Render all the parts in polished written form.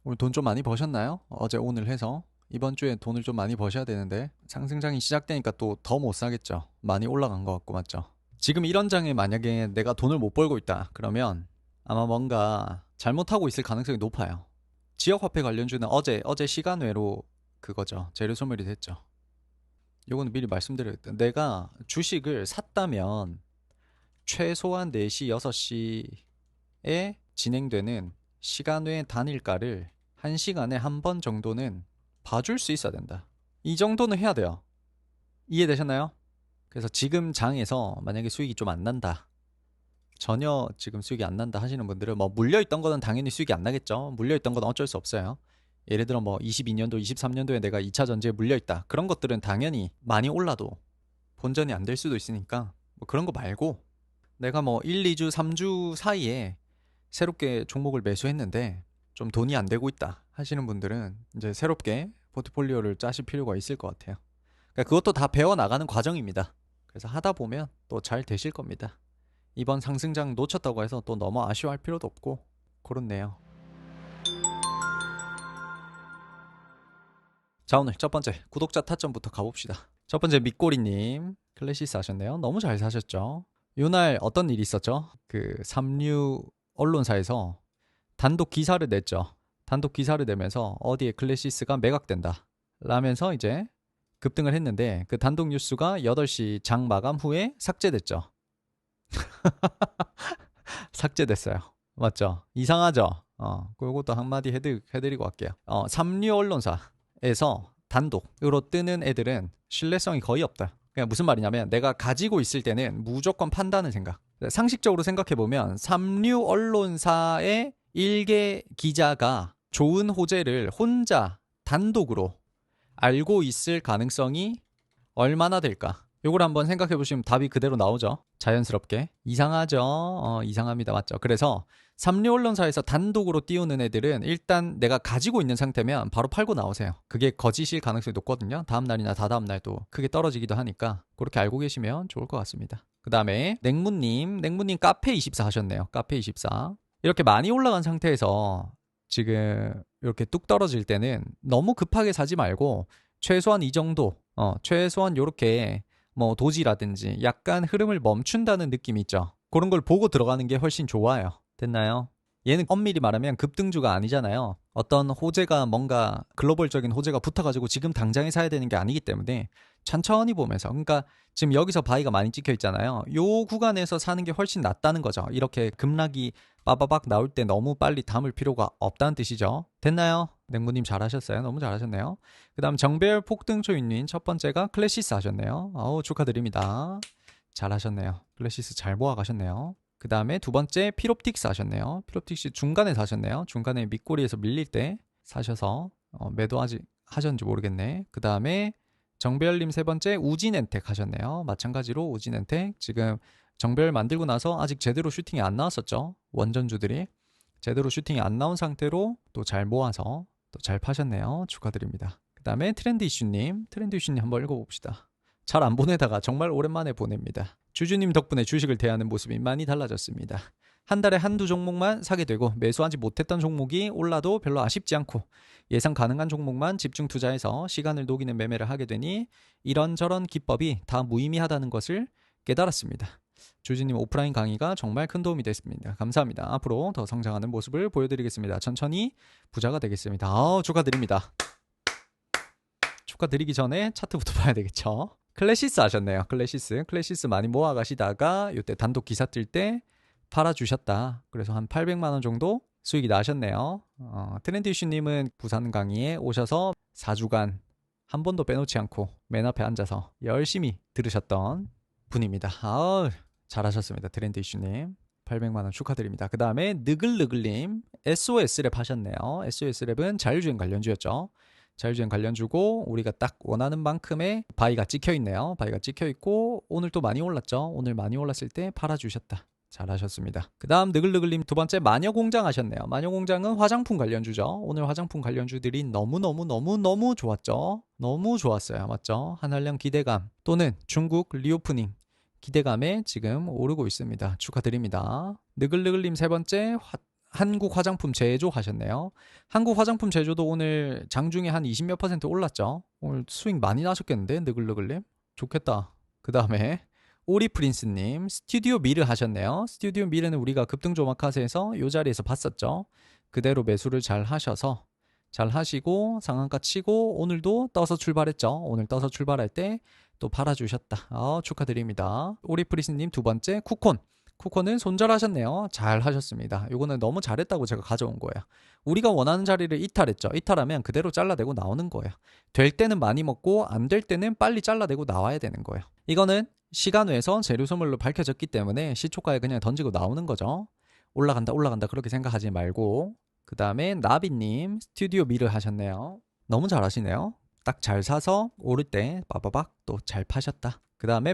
오늘 돈 좀 많이 버셨나요? 어제 오늘 해서 이번 주에 돈을 좀 많이 버셔야 되는데 상승장이 시작되니까 또 더 못 사겠죠. 많이 올라간 것 같고 맞죠? 지금 이런 장에 만약에 내가 돈을 못 벌고 있다 그러면 아마 뭔가 잘못하고 있을 가능성이 높아요. 지역화폐 관련주는 어제 시간 외로 그거죠. 재료 소멸이 됐죠. 요거는 미리 말씀드려야겠다. 내가 주식을 샀다면 최소한 4시, 6시에 진행되는 시간 외 단일가를 1시간에 한 번 정도는 봐줄 수 있어야 된다. 이 정도는 해야 돼요. 이해되셨나요? 그래서 지금 장에서 만약에 수익이 좀 안 난다. 전혀 지금 수익이 안 난다 하시는 분들은 뭐 물려있던 거는 당연히 수익이 안 나겠죠. 물려있던 건 어쩔 수 없어요. 예를 들어 뭐 22년도, 23년도에 내가 2차 전지에 물려있다. 그런 것들은 당연히 많이 올라도 본전이 안 될 수도 있으니까 뭐 그런 거 말고 내가 뭐 1, 2주, 3주 사이에 새롭게 종목을 매수했는데 좀 돈이 안 되고 있다 하시는 분들은 이제 새롭게 포트폴리오를 짜실 필요가 있을 것 같아요. 그러니까 그것도 다 배워나가는 과정입니다. 그래서 하다 보면 또 잘 되실 겁니다. 이번 상승장 놓쳤다고 해서 또 너무 아쉬워할 필요도 없고 그렇네요. 자, 오늘 첫 번째 구독자 타점부터 가봅시다. 첫 번째 밑꼬리님 클래시스 하셨네요. 너무 잘 사셨죠. 요날 어떤 일이 있었죠? 그 삼류 언론사에서 단독 기사를 냈죠. 단독 기사를 내면서 어디에 클래시스가 매각된다 라면서 이제 급등을 했는데 그 단독 뉴스가 8시 장 마감 후에 삭제됐죠. 삭제됐어요. 맞죠? 이상하죠? 그것도 한마디 해드리고 갈게요. 삼류 언론사에서 단독으로 뜨는 애들은 신뢰성이 거의 없다. 그냥 무슨 말이냐면 내가 가지고 있을 때는 무조건 판다는 생각. 상식적으로 생각해보면 삼류 언론사의 일개 기자가 좋은 호재를 혼자 단독으로 알고 있을 가능성이 얼마나 될까? 요걸 한번 생각해 보시면 답이 그대로 나오죠. 자연스럽게. 이상하죠? 이상합니다. 맞죠? 그래서 삼류 언론사에서 단독으로 띄우는 애들은 일단 내가 가지고 있는 상태면 바로 팔고 나오세요. 그게 거짓일 가능성이 높거든요. 다음 날이나 다다음 날도 크게 떨어지기도 하니까 그렇게 알고 계시면 좋을 것 같습니다. 그 다음에 냉무님 카페24 하셨네요. 카페24. 이렇게 많이 올라간 상태에서 지금 이렇게 뚝 떨어질 때는 너무 급하게 사지 말고 최소한 이 정도, 최소한 이렇게 뭐 도지라든지 약간 흐름을 멈춘다는 느낌이 있죠. 그런 걸 보고 들어가는 게 훨씬 좋아요. 됐나요? 얘는 엄밀히 말하면 급등주가 아니잖아요. 어떤 호재가 뭔가 글로벌적인 호재가 붙어가지고 지금 당장에 사야 되는 게 아니기 때문에 천천히 보면서, 그러니까 지금 여기서 바이가 많이 찍혀 있잖아요. 요 구간에서 사는 게 훨씬 낫다는 거죠. 이렇게 급락이 빠바박 나올 때 너무 빨리 담을 필요가 없다는 뜻이죠. 됐나요? 냉구님 잘하셨어요. 너무 잘하셨네요. 그 다음 정배열 폭등초인님 첫 번째가 클래시스 하셨네요. 축하드립니다. 잘하셨네요. 클래시스 잘 모아가셨네요. 그 다음에 두 번째 피롭틱스 하셨네요. 피롭틱스 중간에 사셨네요. 중간에 밑꼬리에서 밀릴 때 사셔서 매도 아직 하셨는지 모르겠네. 그 다음에 정배열님 세 번째 우진엔텍 하셨네요. 마찬가지로 우진엔텍 지금 정배열 만들고 나서 아직 제대로 슈팅이 안 나왔었죠. 원전주들이 제대로 슈팅이 안 나온 상태로 또 잘 모아서 또 잘 파셨네요. 축하드립니다. 그 다음에 트렌드 이슈님 한번 읽어봅시다. 잘 안 보내다가 정말 오랜만에 보냅니다. 주주님 덕분에 주식을 대하는 모습이 많이 달라졌습니다. 한 달에 한두 종목만 사게 되고 매수하지 못했던 종목이 올라도 별로 아쉽지 않고 예상 가능한 종목만 집중 투자해서 시간을 녹이는 매매를 하게 되니 이런저런 기법이 다 무의미하다는 것을 깨달았습니다. 주주님 오프라인 강의가 정말 큰 도움이 됐습니다. 감사합니다. 앞으로 더 성장하는 모습을 보여드리겠습니다. 천천히 부자가 되겠습니다. 축하드립니다. 축하드리기 전에 차트부터 봐야 되겠죠. 클래시스 하셨네요. 클래시스 많이 모아가시다가 이때 단독 기사 뜰 때 팔아주셨다. 그래서 한 800만 원 정도 수익이 나셨네요. 트렌드 이슈님은 부산 강의에 오셔서 4주간 한 번도 빼놓지 않고 맨 앞에 앉아서 열심히 들으셨던 분입니다. 잘하셨습니다. 트렌드 이슈님 800만 원 축하드립니다. 그 다음에 느글느글님 SOS랩 하셨네요. SOS랩은 자율주행 관련주였죠. 자율주행 관련주고 우리가 딱 원하는 만큼의 바이가 찍혀있네요. 바이가 찍혀있고 오늘 또 많이 올랐죠. 오늘 많이 올랐을 때 팔아주셨다. 잘하셨습니다. 그 다음 느글느글님 두 번째 마녀공장 하셨네요. 마녀공장은 화장품 관련주죠. 오늘 화장품 관련주들이 너무 좋았죠. 너무 좋았어요. 맞죠? 한한령 기대감 또는 중국 리오프닝 기대감에 지금 오르고 있습니다. 축하드립니다. 느글느글님 세 번째 한국 화장품 제조 하셨네요. 한국 화장품 제조도 오늘 장중에 한 20몇 % 올랐죠. 오늘 수익 많이 나셨겠는데 느글느글님? 좋겠다. 그 다음에 오리프린스님 스튜디오 미르 하셨네요. 스튜디오 미르는 우리가 급등조마카세에서 이 자리에서 봤었죠. 그대로 매수를 잘 하셔서 잘 하시고 상한가 치고 오늘도 떠서 출발했죠. 오늘 떠서 출발할 때 또 팔아주셨다. 축하드립니다. 오리프린스님 두 번째 쿠콘은 손절하셨네요. 잘 하셨습니다. 이거는 너무 잘했다고 제가 가져온 거예요. 우리가 원하는 자리를 이탈했죠. 이탈하면 그대로 잘라내고 나오는 거예요. 될 때는 많이 먹고 안 될 때는 빨리 잘라내고 나와야 되는 거예요. 이거는 시간외에서 재료 소멸로 밝혀졌기 때문에 시초가에 그냥 던지고 나오는 거죠. 올라간다 그렇게 생각하지 말고. 그 다음에 나비님 스튜디오 미르 하셨네요. 너무 잘하시네요. 딱 잘 사서 오를 때 빠바박 또 잘 파셨다. 그 다음에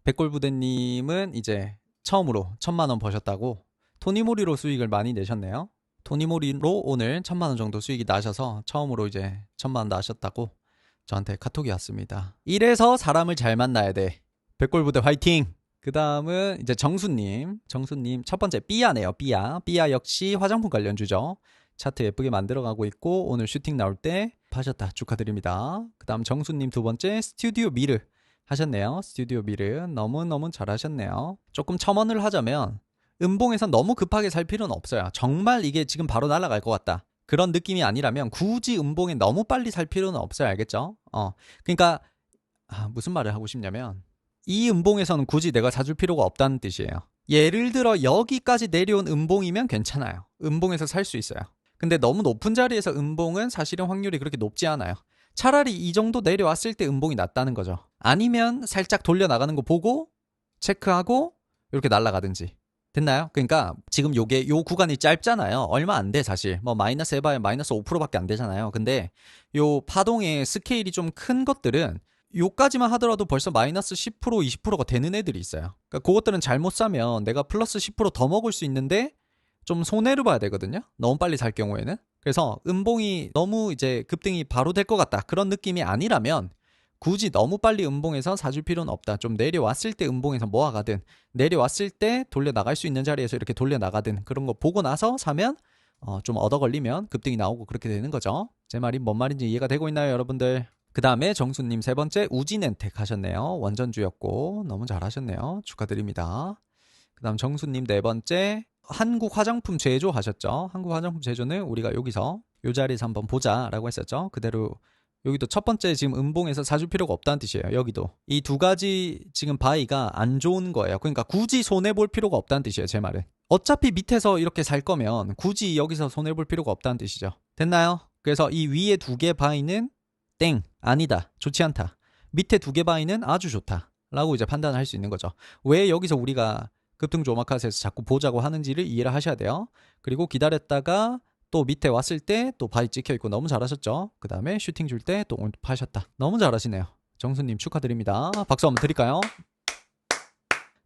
백골부대님은 이제 처음으로 1,000만원 버셨다고 토니모리로 수익을 많이 내셨네요. 토니모리로 오늘 1,000만원 정도 수익이 나셔서 처음으로 이제 1,000만원 나셨다고 저한테 카톡이 왔습니다. 이래서 사람을 잘 만나야 돼. 백골부대 화이팅! 그 다음은 이제 정수님 첫 번째 삐아네요. 삐아 역시 화장품 관련주죠. 차트 예쁘게 만들어가고 있고 오늘 슈팅 나올 때 파셨다. 축하드립니다. 그 다음 정수님 두 번째 스튜디오 미르 하셨네요. 스튜디오 미르 너무너무 잘하셨네요. 조금 첨언을 하자면 음봉에서 너무 급하게 살 필요는 없어요. 정말 이게 지금 바로 날아갈 것 같다. 그런 느낌이 아니라면 굳이 음봉에 너무 빨리 살 필요는 없어요. 알겠죠? 그러니까 무슨 말을 하고 싶냐면 이 음봉에서는 굳이 내가 사줄 필요가 없다는 뜻이에요. 예를 들어 여기까지 내려온 음봉이면 괜찮아요. 음봉에서 살 수 있어요. 근데 너무 높은 자리에서 음봉은 사실은 확률이 그렇게 높지 않아요. 차라리 이 정도 내려왔을 때 음봉이 낮다는 거죠. 아니면 살짝 돌려나가는 거 보고 체크하고 이렇게 날아가든지. 됐나요? 그러니까 지금 요 구간이 짧잖아요. 얼마 안 돼 사실. 뭐 마이너스 해봐야 마이너스 5%밖에 안 되잖아요. 근데 요 파동의 스케일이 좀 큰 것들은 요까지만 하더라도 벌써 마이너스 10% 20%가 되는 애들이 있어요. 그러니까 그것들은 잘못 사면 내가 플러스 10%더 먹을 수 있는데 좀 손해를 봐야 되거든요. 너무 빨리 살 경우에는. 그래서 음봉이 너무 이제 급등이 바로 될 것 같다. 그런 느낌이 아니라면 굳이 너무 빨리 음봉에서 사줄 필요는 없다. 좀 내려왔을 때 음봉에서 모아가든 내려왔을 때 돌려나갈 수 있는 자리에서 이렇게 돌려나가든 그런 거 보고 나서 사면 좀 얻어 걸리면 급등이 나오고 그렇게 되는 거죠. 제 말이 뭔 말인지 이해가 되고 있나요, 여러분들? 그 다음에 정수님 세 번째 우진엔텍 하셨네요. 원전주였고 너무 잘하셨네요. 축하드립니다. 그 다음 정수님 네 번째 한국 화장품 제조 하셨죠. 한국 화장품 제조는 우리가 여기서 이 자리에서 한번 보자라고 했었죠. 그대로 여기도 첫 번째 지금 음봉에서 사줄 필요가 없다는 뜻이에요. 여기도 이 두 가지 지금 바이가 안 좋은 거예요. 그러니까 굳이 손해볼 필요가 없다는 뜻이에요. 제 말은 어차피 밑에서 이렇게 살 거면 굳이 여기서 손해볼 필요가 없다는 뜻이죠. 됐나요? 그래서 이 위에 두 개 바이는 땡 아니다 좋지 않다, 밑에 두 개 바이는 아주 좋다 라고 이제 판단을 할 수 있는 거죠. 왜 여기서 우리가 급등 조마카세에서 자꾸 보자고 하는지를 이해를 하셔야 돼요. 그리고 기다렸다가 또 밑에 왔을 때 또 바이 찍혀 있고 너무 잘하셨죠. 그 다음에 슈팅 줄 때 또 오늘 파셨다. 너무 잘하시네요. 정수님 축하드립니다. 박수 한번 드릴까요?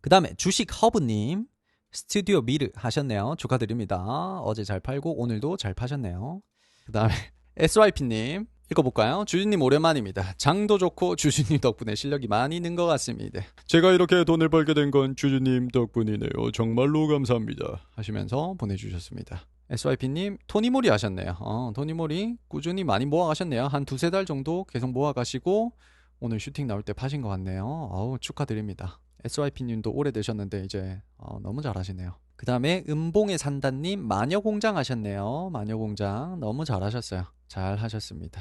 그 다음에 주식 허브님 스튜디오 미르 하셨네요. 축하드립니다. 어제 잘 팔고 오늘도 잘 파셨네요. 그 다음에 SYP님 읽어볼까요? 주주님 오랜만입니다. 장도 좋고 주주님 덕분에 실력이 많이 는 것 같습니다. 제가 이렇게 돈을 벌게 된 건 주주님 덕분이네요. 정말로 감사합니다. 하시면서 보내주셨습니다. SYP님 토니모리 하셨네요. 토니모리 꾸준히 많이 모아가셨네요. 한 두세 달 정도 계속 모아가시고 오늘 슈팅 나올 때 파신 것 같네요. 축하드립니다. SYP님도 오래되셨는데 이제 너무 잘하시네요. 그 다음에 음봉의 산다님 마녀공장 하셨네요. 마녀공장 너무 잘하셨어요. 잘 하셨습니다.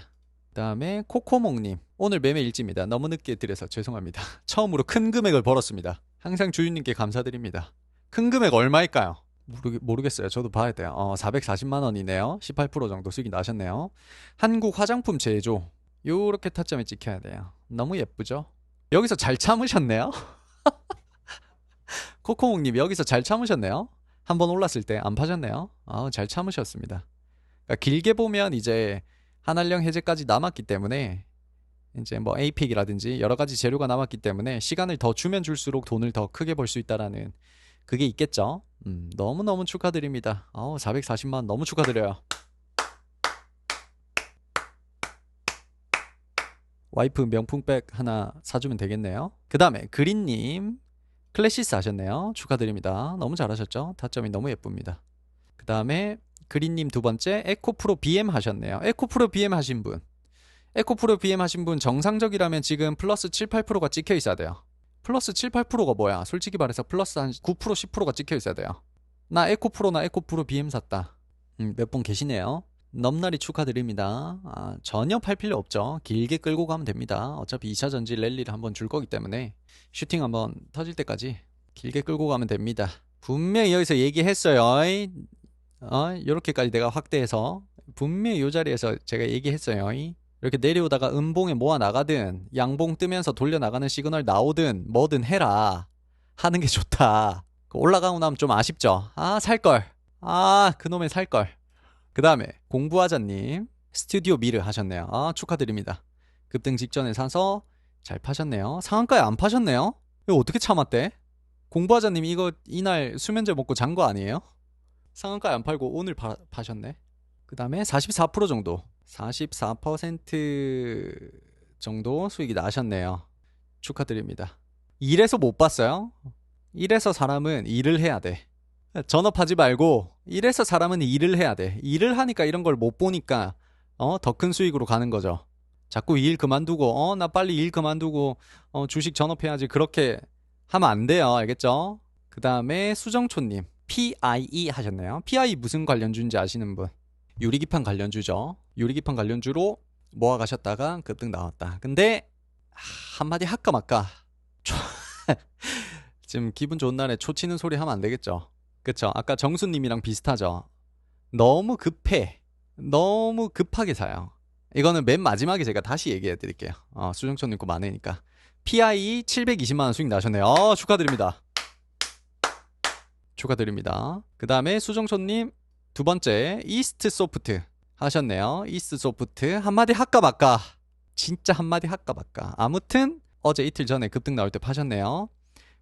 그 다음에 코코몽님 오늘 매매 일지입니다. 너무 늦게 드려서 죄송합니다. 처음으로 큰 금액을 벌었습니다. 항상 주인님께 감사드립니다. 큰 금액 얼마일까요? 모르겠어요. 저도 봐야 돼요. 440만원이네요. 18% 정도 수익이 나셨네요. 한국 화장품 제조 요렇게 타점에 찍혀야 돼요. 너무 예쁘죠? 여기서 잘 참으셨네요. 코코몽님 여기서 잘 참으셨네요. 한번 올랐을 때 안 파셨네요. 잘 참으셨습니다. 그러니까 길게 보면 이제 한알령 해제까지 남았기 때문에 이제 뭐 에이픽이라든지 여러 가지 재료가 남았기 때문에 시간을 더 주면 줄수록 돈을 더 크게 벌 수 있다라는 그게 있겠죠. 너무너무 축하드립니다. 440만 너무 축하드려요. 와이프 명품백 하나 사주면 되겠네요. 그 다음에 그린님 클래시스 하셨네요. 축하드립니다. 너무 잘하셨죠? 타점이 너무 예쁩니다. 그 다음에 그린님 두 번째 에코프로 BM 하셨네요. 에코프로 BM 하신 분. 에코프로 BM 하신 분 정상적이라면 지금 플러스 7, 8%가 찍혀 있어야 돼요. 플러스 7, 8%가 뭐야? 솔직히 말해서 플러스 한 9%, 10%가 찍혀 있어야 돼요. 나 에코프로 BM 샀다. 몇 분 계시네요. 넘나리 축하드립니다. 전혀 팔 필요 없죠. 길게 끌고 가면 됩니다. 어차피 2차 전지 랠리를 한번 줄 거기 때문에 슈팅 한번 터질 때까지 길게 끌고 가면 됩니다. 분명히 여기서 얘기했어요. 요렇게까지 내가 확대해서 분명히 이 자리에서 제가 얘기했어요. 이렇게 내려오다가 음봉에 모아 나가든 양봉 뜨면서 돌려 나가는 시그널 나오든 뭐든 해라. 하는 게 좋다. 올라가고 나면 좀 아쉽죠. 살걸. 그놈의 살걸. 그 다음에 공부하자님 스튜디오 미르 하셨네요. 축하드립니다. 급등 직전에 사서 잘 파셨네요. 상한가에 안 파셨네요. 이거 어떻게 참았대? 공부하자님 이거 이날 수면제 먹고 잔 거 아니에요? 상한가에 안 팔고 오늘 파셨네. 그 다음에 44% 정도 44% 정도 수익이 나셨네요. 축하드립니다. 일해서 못 봤어요? 일해서 사람은 일을 해야 돼. 전업하지 말고 일해서 사람은 일을 해야 돼. 일을 하니까 이런 걸 못 보니까 더 큰 수익으로 가는 거죠. 자꾸 일 그만두고 나 빨리 일 그만두고 주식 전업해야지 그렇게 하면 안 돼요. 알겠죠? 그 다음에 수정초님 PIE 하셨네요. PIE 무슨 관련주인지 아시는 분? 유리기판 관련주죠. 유리기판 관련주로 모아가셨다가 급등 나왔다. 근데 한마디 할까 말까. 지금 기분 좋은 날에 초 치는 소리 하면 안 되겠죠. 그쵸? 아까 정수님이랑 비슷하죠. 너무 급해. 너무 급하게 사요. 이거는 맨 마지막에 제가 다시 얘기해 드릴게요. 수정초님 거 많으니까. PI 720만원 수익 나셨네요. 축하드립니다. 축하드립니다. 그 다음에 수정초님 두 번째 이스트 소프트 하셨네요. 이스트 소프트 한마디 할까 말까. 진짜 한마디 할까 말까. 아무튼 어제 이틀 전에 급등 나올 때 파셨네요.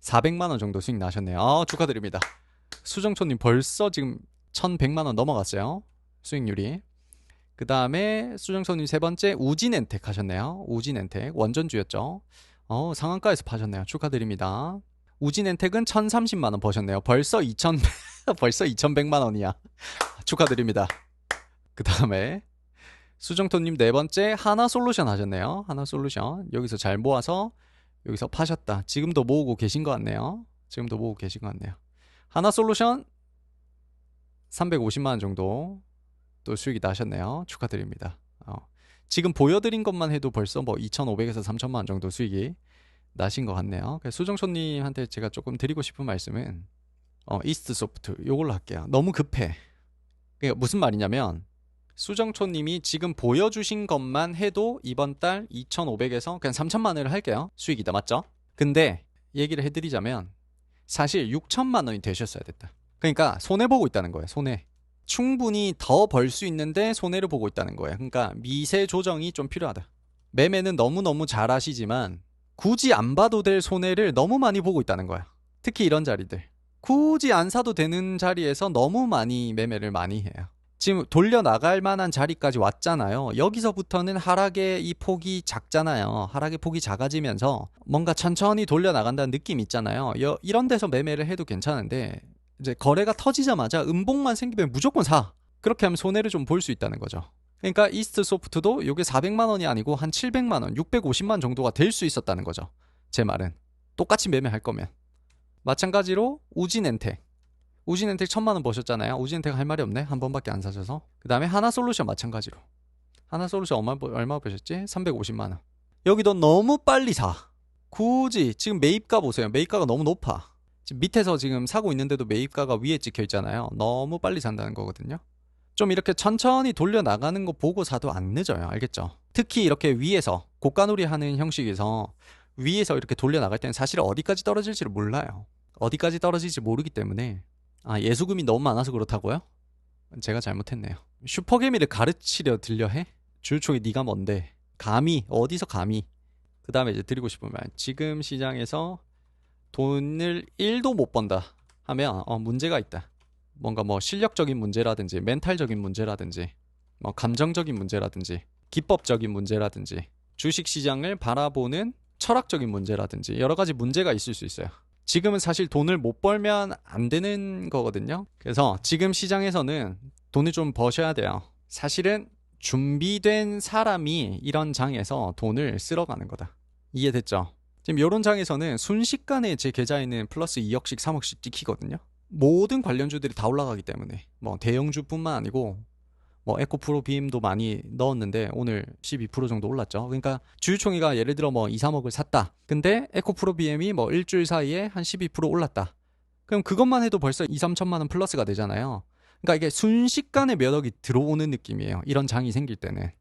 400만원 정도 수익 나셨네요. 축하드립니다. 수정초님 벌써 지금 1100만원 넘어갔어요. 수익률이. 그 다음에 수정초님 세 번째 우진엔텍 하셨네요. 우진엔텍 원전주였죠. 상한가에서 파셨네요. 축하드립니다. 우진엔텍은 1030만원 버셨네요. 벌써 2100만원이야. 축하드립니다. 그 다음에 수정토님 네 번째 하나솔루션 하셨네요. 하나솔루션 여기서 잘 모아서 여기서 파셨다. 지금도 모으고 계신 것 같네요. 지금도 모으고 계신 것 같네요. 하나솔루션 350만원 정도 또 수익이 나셨네요. 축하드립니다. 지금 보여드린 것만 해도 벌써 뭐 2,500에서 3,000만원 정도 수익이 나신 것 같네요. 수정초님한테 제가 조금 드리고 싶은 말씀은 이스트 소프트 요걸로 할게요. 너무 급해. 그러니까 무슨 말이냐면 수정초님이 지금 보여주신 것만 해도 이번 달 2,500에서 그냥 3,000만원을 할게요. 수익이다. 맞죠? 근데 얘기를 해드리자면 사실 6,000만원이 되셨어야 됐다. 그러니까 손해보고 있다는 거예요. 손해. 충분히 더 벌 수 있는데 손해를 보고 있다는 거예요. 그러니까 미세 조정이 좀 필요하다. 매매는 너무너무 잘 하시지만 굳이 안 봐도 될 손해를 너무 많이 보고 있다는 거야. 특히 이런 자리들. 굳이 안 사도 되는 자리에서 너무 많이 매매를 많이 해요. 지금 돌려나갈 만한 자리까지 왔잖아요. 여기서부터는 하락의 이 폭이 작잖아요. 하락의 폭이 작아지면서 뭔가 천천히 돌려나간다는 느낌이 있잖아요. 이런 데서 매매를 해도 괜찮은데 이제 거래가 터지자마자 음봉만 생기면 무조건 사. 그렇게 하면 손해를 좀 볼 수 있다는 거죠. 그러니까 이스트 소프트도 이게 400만원이 아니고 한 700만원, 650만 정도가 될 수 있었다는 거죠. 제 말은. 똑같이 매매할 거면. 마찬가지로 우진엔텍 1000만원 버셨잖아요. 우진엔텍 할 말이 없네. 한 번밖에 안 사셔서. 그 다음에 하나솔루션 마찬가지로. 하나솔루션 얼마 버셨지? 350만원. 여기도 너무 빨리 사. 굳이 지금 매입가 보세요. 매입가가 너무 높아. 지금 밑에서 지금 사고 있는데도 매입가가 위에 찍혀 있잖아요. 너무 빨리 산다는 거거든요. 좀 이렇게 천천히 돌려나가는 거 보고 사도 안 늦어요. 알겠죠? 특히 이렇게 위에서 고가놀이 하는 형식에서 위에서 이렇게 돌려나갈 때는 사실 어디까지 떨어질지를 몰라요. 어디까지 떨어질지 모르기 때문에 예수금이 너무 많아서 그렇다고요? 제가 잘못했네요. 슈퍼개미를 가르치려 들려 해? 줄초기 네가 뭔데? 감히 어디서 감히? 그 다음에 이제 드리고 싶은 말. 지금 시장에서 돈을 1도 못 번다 하면 문제가 있다. 뭔가 뭐 실력적인 문제라든지 멘탈적인 문제라든지 뭐 감정적인 문제라든지 기법적인 문제라든지 주식시장을 바라보는 철학적인 문제라든지 여러 가지 문제가 있을 수 있어요. 지금은 사실 돈을 못 벌면 안 되는 거거든요. 그래서 지금 시장에서는 돈을 좀 버셔야 돼요. 사실은 준비된 사람이 이런 장에서 돈을 쓸어가는 거다. 이해됐죠? 지금 이런 장에서는 순식간에 제 계좌에는 플러스 2억씩 3억씩 찍히거든요. 모든 관련주들이 다 올라가기 때문에 뭐 대형주뿐만 아니고 뭐 에코프로 BM도 많이 넣었는데 오늘 12% 정도 올랐죠. 그러니까 주주총회가 예를 들어 뭐 2, 3억을 샀다. 근데 에코프로 BM이 뭐 일주일 사이에 한 12% 올랐다. 그럼 그것만 해도 벌써 2, 3천만 원 플러스가 되잖아요. 그러니까 이게 순식간에 몇 억이 들어오는 느낌이에요. 이런 장이 생길 때는.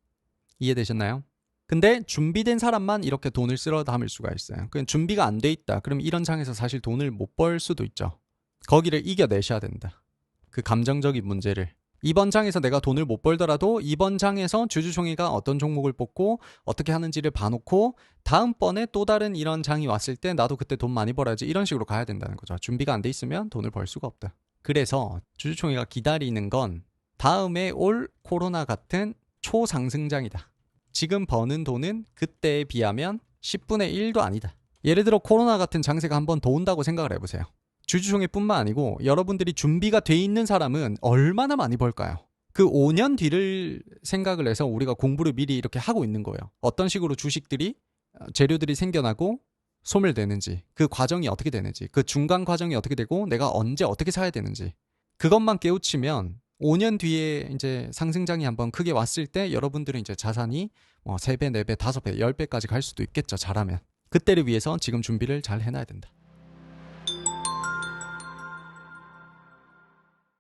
이해되셨나요? 근데 준비된 사람만 이렇게 돈을 쓸어 담을 수가 있어요. 그냥 준비가 안 돼 있다. 그럼 이런 장에서 사실 돈을 못 벌 수도 있죠. 거기를 이겨내셔야 된다. 그 감정적인 문제를. 이번 장에서 내가 돈을 못 벌더라도 이번 장에서 주주총회가 어떤 종목을 뽑고 어떻게 하는지를 봐놓고 다음번에 또 다른 이런 장이 왔을 때 나도 그때 돈 많이 벌어야지, 이런 식으로 가야 된다는 거죠. 준비가 안 돼 있으면 돈을 벌 수가 없다. 그래서 주주총회가 기다리는 건 다음에 올 코로나 같은 초상승장이다. 지금 버는 돈은 그때에 비하면 10분의 1도 아니다. 예를 들어 코로나 같은 장세가 한 번 더 온다고 생각을 해보세요. 주주총회뿐만 아니고 여러분들이 준비가 돼 있는 사람은 얼마나 많이 벌까요? 그 5년 뒤를 생각을 해서 우리가 공부를 미리 이렇게 하고 있는 거예요. 어떤 식으로 주식들이, 재료들이 생겨나고 소멸되는지, 그 과정이 어떻게 되는지, 그 중간 과정이 어떻게 되고 내가 언제 어떻게 사야 되는지, 그것만 깨우치면 5년 뒤에 이제 상승장이 한번 크게 왔을 때 여러분들은 이제 자산이 뭐 3배, 4배, 5배, 10배까지 갈 수도 있겠죠. 잘하면. 그때를 위해서 지금 준비를 잘 해놔야 된다.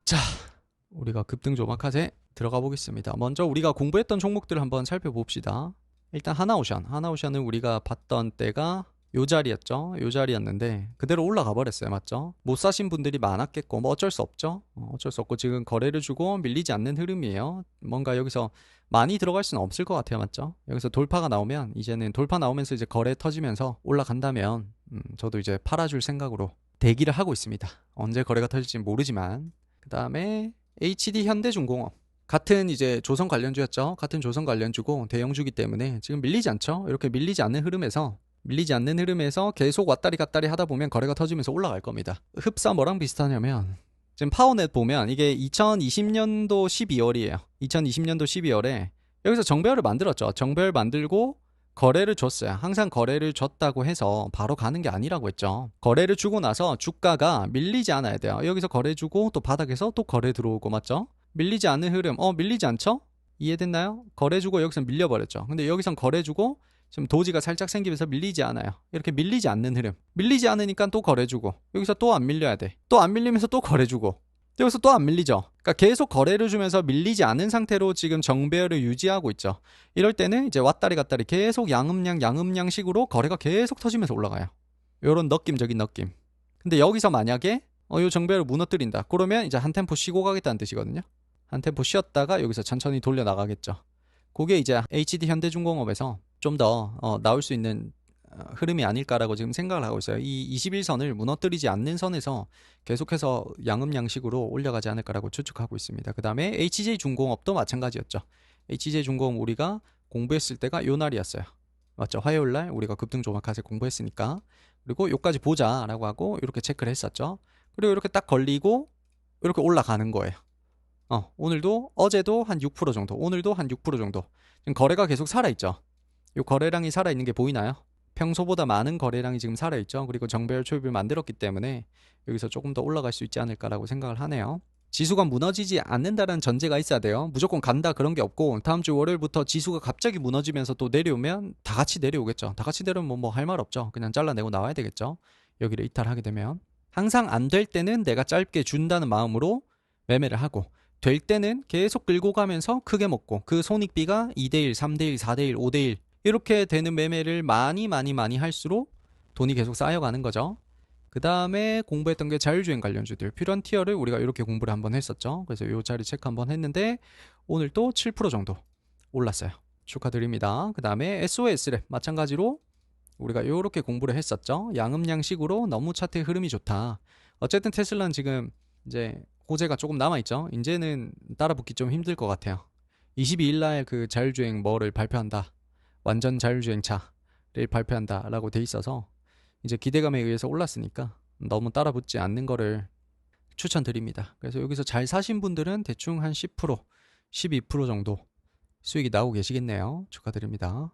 자, 우리가 급등 조막하제 들어가 보겠습니다. 먼저 우리가 공부했던 종목들을 한번 살펴봅시다. 일단 하나오션은 우리가 봤던 때가 요 자리였죠. 요 자리였는데 그대로 올라가 버렸어요. 맞죠? 못 사신 분들이 많았겠고 뭐 어쩔 수 없죠. 어쩔 수 없고 지금 거래를 주고 밀리지 않는 흐름이에요. 뭔가 여기서 많이 들어갈 수는 없을 것 같아요. 맞죠? 여기서 돌파가 나오면, 이제는 돌파 나오면서 이제 거래 터지면서 올라간다면 저도 이제 팔아줄 생각으로 대기를 하고 있습니다. 언제 거래가 터질지는 모르지만. 그 다음에 HD 현대중공업, 같은 이제 조선 관련주였죠. 같은 조선 관련주고 대형주기 때문에 지금 밀리지 않죠. 이렇게 밀리지 않는 흐름에서 계속 왔다리 갔다리 하다 보면 거래가 터지면서 올라갈 겁니다. 흡사 뭐랑 비슷하냐면 지금 파워넷 보면 이게 2020년도 12월이에요. 2020년도 12월에 여기서 정배열을 만들었죠. 정배열 만들고 거래를 줬어요. 항상 거래를 줬다고 해서 바로 가는 게 아니라고 했죠. 거래를 주고 나서 주가가 밀리지 않아야 돼요. 여기서 거래 주고 또 바닥에서 또 거래 들어오고, 맞죠? 밀리지 않는 흐름. 밀리지 않죠? 이해됐나요? 거래 주고 여기서 밀려버렸죠. 근데 여기선 거래 주고 지금 도지가 살짝 생기면서 밀리지 않아요. 이렇게 밀리지 않는 흐름. 밀리지 않으니까 또 거래 주고 여기서 또 안 밀려야 돼. 또 안 밀리면서 또 거래 주고 여기서 또 안 밀리죠. 그러니까 계속 거래를 주면서 밀리지 않은 상태로 지금 정배열을 유지하고 있죠. 이럴 때는 이제 왔다리 갔다리 계속 양음량식으로 거래가 계속 터지면서 올라가요. 요런 느낌적인 느낌. 근데 여기서 만약에 요 정배열을 무너뜨린다. 그러면 이제 한 템포 쉬고 가겠다는 뜻이거든요. 한 템포 쉬었다가 여기서 천천히 돌려 나가겠죠. 그게 이제 HD 현대중공업에서 좀 더 나올 수 있는 흐름이 아닐까라고 지금 생각을 하고 있어요. 이 21선을 무너뜨리지 않는 선에서 계속해서 양음양식으로 올려가지 않을까라고 추측하고 있습니다. 그 다음에 HJ중공업도 마찬가지였죠. HJ중공업 우리가 공부했을 때가 요 날이었어요. 맞죠? 화요일날 우리가 급등조막카세 공부했으니까. 그리고 요까지 보자라고 하고 이렇게 체크를 했었죠. 그리고 이렇게 딱 걸리고 이렇게 올라가는 거예요. 오늘도, 어제도 한 6% 정도, 오늘도 한 6% 정도. 지금 거래가 계속 살아있죠. 요 거래량이 살아있는 게 보이나요? 평소보다 많은 거래량이 지금 살아있죠. 그리고 정배열 초입을 만들었기 때문에 여기서 조금 더 올라갈 수 있지 않을까라고 생각을 하네요. 지수가 무너지지 않는다는 전제가 있어야 돼요. 무조건 간다 그런 게 없고, 다음 주 월요일부터 지수가 갑자기 무너지면서 또 내려오면 다 같이 내려오겠죠. 다 같이 내려오면 뭐 할 말 없죠. 그냥 잘라내고 나와야 되겠죠. 여기를 이탈하게 되면. 항상 안 될 때는 내가 짧게 준다는 마음으로 매매를 하고, 될 때는 계속 끌고 가면서 크게 먹고, 그 손익비가 2대1, 3대1, 4대1, 5대1 이렇게 되는 매매를 많이 할수록 돈이 계속 쌓여가는 거죠. 그 다음에 공부했던 게 자율주행 관련주들, 퓨런티어를 우리가 이렇게 공부를 한번 했었죠. 그래서 이 자리 체크 한번 했는데 오늘 또 7% 정도 올랐어요. 축하드립니다. 그 다음에 SOS랩 마찬가지로 우리가 이렇게 공부를 했었죠. 양음양식으로 너무 차트의 흐름이 좋다. 어쨌든 테슬라는 지금 이제 호재가 조금 남아있죠. 이제는 따라붙기 좀 힘들 것 같아요. 22일날 그 자율주행 뭐를 발표한다. 완전 자율주행차를 발표한다 라고 돼 있어서 이제 기대감에 의해서 올랐으니까 너무 따라붙지 않는 거를 추천드립니다. 그래서 여기서 잘 사신 분들은 대충 한 10%, 12% 정도 수익이 나오고 계시겠네요. 축하드립니다.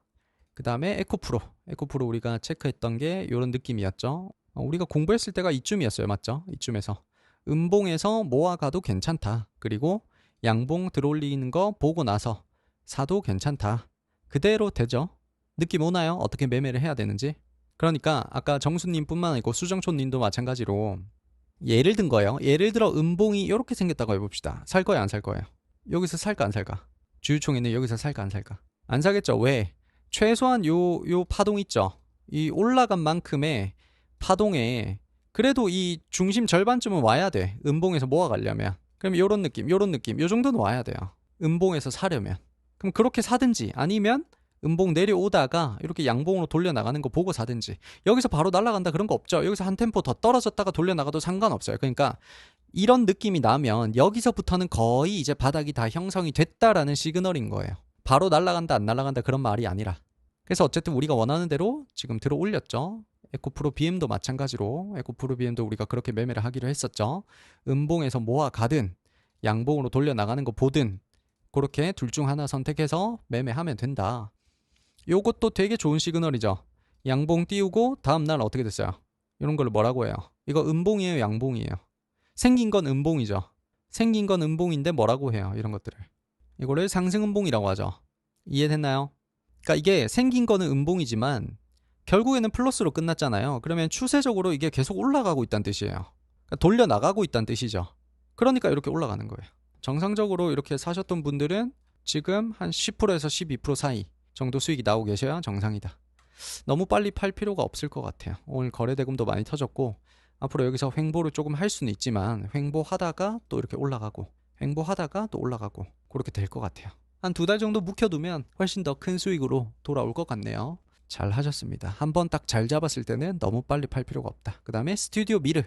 그 다음에 에코프로. 에코프로 우리가 체크했던 게 이런 느낌이었죠. 우리가 공부했을 때가 이쯤이었어요. 맞죠? 이쯤에서. 음봉에서 모아가도 괜찮다. 그리고 양봉 들어올리는 거 보고 나서 사도 괜찮다. 그대로 되죠? 느낌 오나요? 어떻게 매매를 해야 되는지? 그러니까 아까 정수님뿐만 아니고 수정촌님도 마찬가지로 예를 든 거예요. 예를 들어 음봉이 이렇게 생겼다고 해봅시다. 살 거야 안 살 거예요? 여기서 살까 안 살까? 주유총회는 여기서 살까 안 살까? 안 사겠죠. 왜? 최소한 요 파동 있죠. 이 올라간 만큼의 파동에 그래도 이 중심 절반쯤은 와야 돼. 음봉에서 모아가려면. 그럼 요런 느낌 요 정도는 와야 돼요. 음봉에서 사려면. 그럼 그렇게 사든지 아니면 음봉 내려오다가 이렇게 양봉으로 돌려나가는 거 보고 사든지. 여기서 바로 날아간다 그런 거 없죠. 여기서 한 템포 더 떨어졌다가 돌려나가도 상관없어요. 그러니까 이런 느낌이 나면 여기서부터는 거의 이제 바닥이 다 형성이 됐다라는 시그널인 거예요. 바로 날아간다 안 날아간다 그런 말이 아니라. 그래서 어쨌든 우리가 원하는 대로 지금 들어 올렸죠. 에코프로 BM도 마찬가지로 에코프로 BM도 우리가 그렇게 매매를 하기로 했었죠. 음봉에서 모아가든 양봉으로 돌려나가는 거 보든 그렇게 둘 중 하나 선택해서 매매하면 된다. 요것도 되게 좋은 시그널이죠. 양봉 띄우고 다음날 어떻게 됐어요? 이런 걸 뭐라고 해요? 이거 음봉이에요 양봉이에요? 생긴 건 음봉이죠. 생긴 건 음봉인데 뭐라고 해요? 이런 것들을. 이거를 상승음봉이라고 하죠. 이해됐나요? 그러니까 이게 생긴 거는 음봉이지만 결국에는 플러스로 끝났잖아요. 그러면 추세적으로 이게 계속 올라가고 있다는 뜻이에요. 그러니까 돌려나가고 있다는 뜻이죠. 그러니까 이렇게 올라가는 거예요. 정상적으로 이렇게 사셨던 분들은 지금 한 10%에서 12% 사이 정도 수익이 나오고 계셔야 정상이다. 너무 빨리 팔 필요가 없을 것 같아요. 오늘 거래대금도 많이 터졌고 앞으로 여기서 횡보를 조금 할 수는 있지만 횡보하다가 또 이렇게 올라가고 횡보하다가 또 올라가고 그렇게 될 것 같아요. 한 2달 정도 묵혀두면 훨씬 더 큰 수익으로 돌아올 것 같네요. 잘 하셨습니다. 한번 딱 잘 잡았을 때는 너무 빨리 팔 필요가 없다. 그 다음에 스튜디오 미르.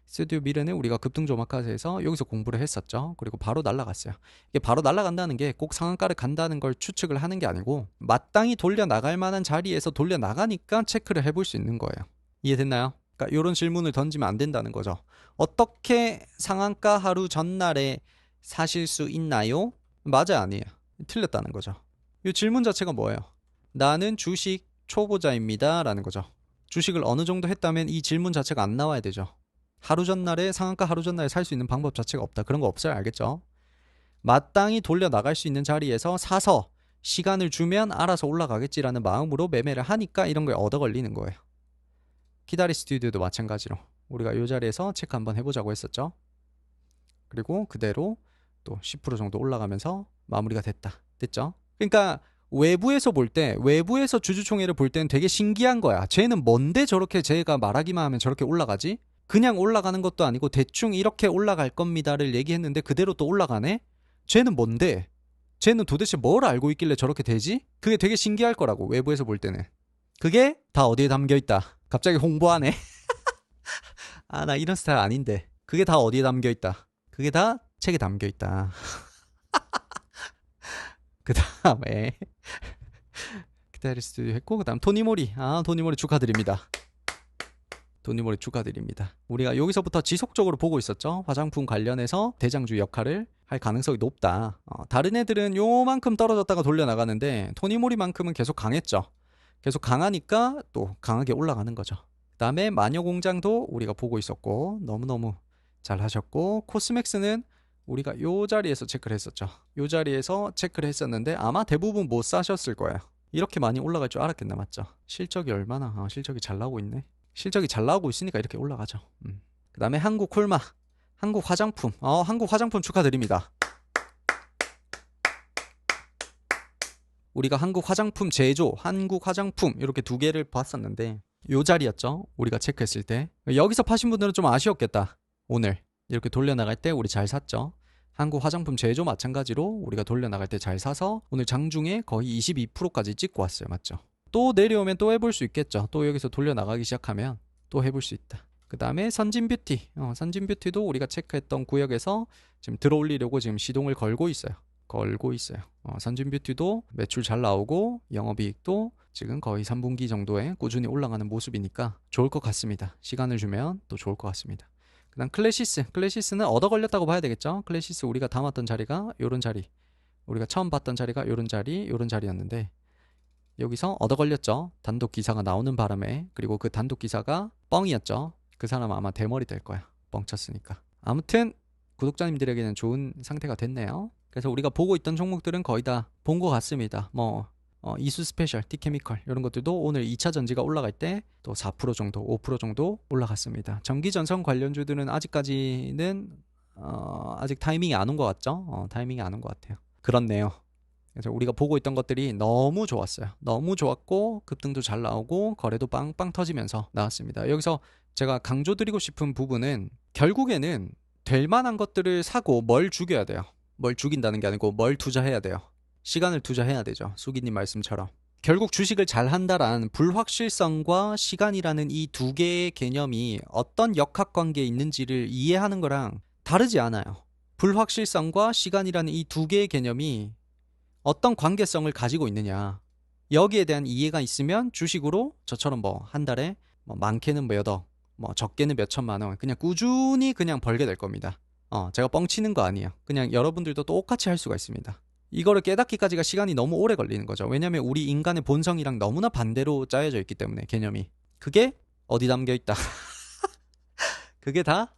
스튜디오 미르는 우리가 급등조마카세에서 여기서 공부를 했었죠. 그리고 바로 날아갔어요. 이게 바로 날아간다는 게 꼭 상한가를 간다는 걸 추측을 하는 게 아니고 마땅히 돌려 나갈 만한 자리에서 돌려 나가니까 체크를 해볼 수 있는 거예요. 이해됐나요? 그러니까 이런 질문을 던지면 안 된다는 거죠. 어떻게 상한가 하루 전날에 사실 수 있나요? 맞아 아니에요? 틀렸다는 거죠. 이 질문 자체가 뭐예요? 나는 주식 초보자입니다 라는 거죠. 주식을 어느 정도 했다면 이 질문 자체가 안 나와야 되죠. 하루 전날에 상한가 하루 전날에 살 수 있는 방법 자체가 없다. 그런 거 없어요. 알겠죠? 마땅히 돌려 나갈 수 있는 자리에서 사서 시간을 주면 알아서 올라가겠지라는 마음으로 매매를 하니까 이런 거에 얻어 걸리는 거예요. 키다리 스튜디오도 마찬가지로 우리가 이 자리에서 체크 한번 해보자고 했었죠. 그리고 그대로 또 10% 정도 올라가면서 마무리가 됐죠. 그러니까 외부에서 볼 때, 외부에서 주주총회를 볼 때는 되게 신기한 거야. 쟤는 뭔데 저렇게 제가 말하기만 하면 저렇게 올라가지? 그냥 올라가는 것도 아니고 대충 이렇게 올라갈 겁니다를 얘기했는데 그대로 또 올라가네? 쟤는 뭔데? 쟤는 도대체 뭘 알고 있길래 저렇게 되지? 그게 되게 신기할 거라고, 외부에서 볼 때는. 그게 다 어디에 담겨 있다. 갑자기 홍보하네. 아, 나 이런 스타일 아닌데. 그게 다 어디에 담겨 있다. 그게 다 책에 담겨 있다. 그 다음에 키다리 스튜디오 했고, 그 다음 토니모리. 토니모리 축하드립니다. 토니모리 축하드립니다. 우리가 여기서부터 지속적으로 보고 있었죠. 화장품 관련해서 대장주 역할을 할 가능성이 높다. 다른 애들은 요만큼 떨어졌다가 돌려나가는데 토니모리만큼은 계속 강했죠. 계속 강하니까 또 강하게 올라가는 거죠. 그 다음에 마녀공장도 우리가 보고 있었고 너무너무 잘 하셨고, 코스맥스는 우리가 요 자리에서 체크를 했었죠. 요 자리에서 체크를 했었는데 아마 대부분 못 사셨을 거예요. 이렇게 많이 올라갈 줄 알았겠나. 맞죠? 실적이 얼마나 실적이 잘 나오고 있네. 실적이 잘 나오고 있으니까 이렇게 올라가죠. 그 다음에 한국콜마, 한국화장품. 한국화장품 축하드립니다. 우리가 한국화장품 제조, 한국화장품 이렇게 두 개를 봤었는데 요 자리였죠. 우리가 체크했을 때. 여기서 파신 분들은 좀 아쉬웠겠다. 오늘 이렇게 돌려나갈 때 우리 잘 샀죠. 한국화장품 제조 마찬가지로 우리가 돌려나갈 때 잘 사서 오늘 장중에 거의 22%까지 찍고 왔어요. 맞죠? 또 내려오면 또 해볼 수 있겠죠. 또 여기서 돌려나가기 시작하면 또 해볼 수 있다. 그 다음에 선진뷰티. 선진뷰티도 우리가 체크했던 구역에서 지금 들어올리려고 지금 시동을 걸고 있어요. 선진뷰티도 매출 잘 나오고 영업이익도 지금 거의 3분기 정도에 꾸준히 올라가는 모습이니까 좋을 것 같습니다. 시간을 주면 또 좋을 것 같습니다. 그다음 클래시스는 얻어 걸렸다고 봐야 되겠죠. 클래시스 우리가 담았던 자리가 요런 자리, 우리가 처음 봤던 자리가 요런 자리, 요런 자리였는데 여기서 얻어 걸렸죠. 단독 기사가 나오는 바람에. 그리고 그 단독 기사가 뻥이었죠. 그 사람 아마 대머리 될 거야. 뻥쳤으니까. 아무튼 구독자님들에게는 좋은 상태가 됐네요. 그래서 우리가 보고 있던 종목들은 거의 다 본 것 같습니다. 이수 스페셜, 티케미컬 이런 것들도 오늘 2차 전지가 올라갈 때 또 4% 정도, 5% 정도 올라갔습니다. 전기 전선 관련주들은 아직까지는 아직 타이밍이 안 온 것 같죠? 타이밍이 안 온 것 같아요. 그렇네요. 그래서 우리가 보고 있던 것들이 너무 좋았어요. 너무 좋았고 급등도 잘 나오고 거래도 빵빵 터지면서 나왔습니다. 여기서 제가 강조드리고 싶은 부분은 결국에는 될 만한 것들을 사고 뭘 죽여야 돼요. 뭘 죽인다는 게 아니고 뭘 투자해야 돼요. 시간을 투자해야 되죠. 수기님 말씀처럼. 결국 주식을 잘 한다란 불확실성과 시간이라는 이 두 개의 개념이 어떤 역학관계에 있는지를 이해하는 거랑 다르지 않아요. 불확실성과 시간이라는 이 두 개의 개념이 어떤 관계성을 가지고 있느냐. 여기에 대한 이해가 있으면 주식으로 저처럼 한 달에 많게는 몇 억, 적게는 몇 천만 원 그냥 꾸준히 그냥 벌게 될 겁니다. 제가 뻥치는 거 아니에요. 그냥 여러분들도 똑같이 할 수가 있습니다. 이거를 깨닫기까지가 시간이 너무 오래 걸리는 거죠. 왜냐면 우리 인간의 본성이랑 너무나 반대로 짜여져 있기 때문에 개념이. 그게 어디 담겨 있다. 그게 다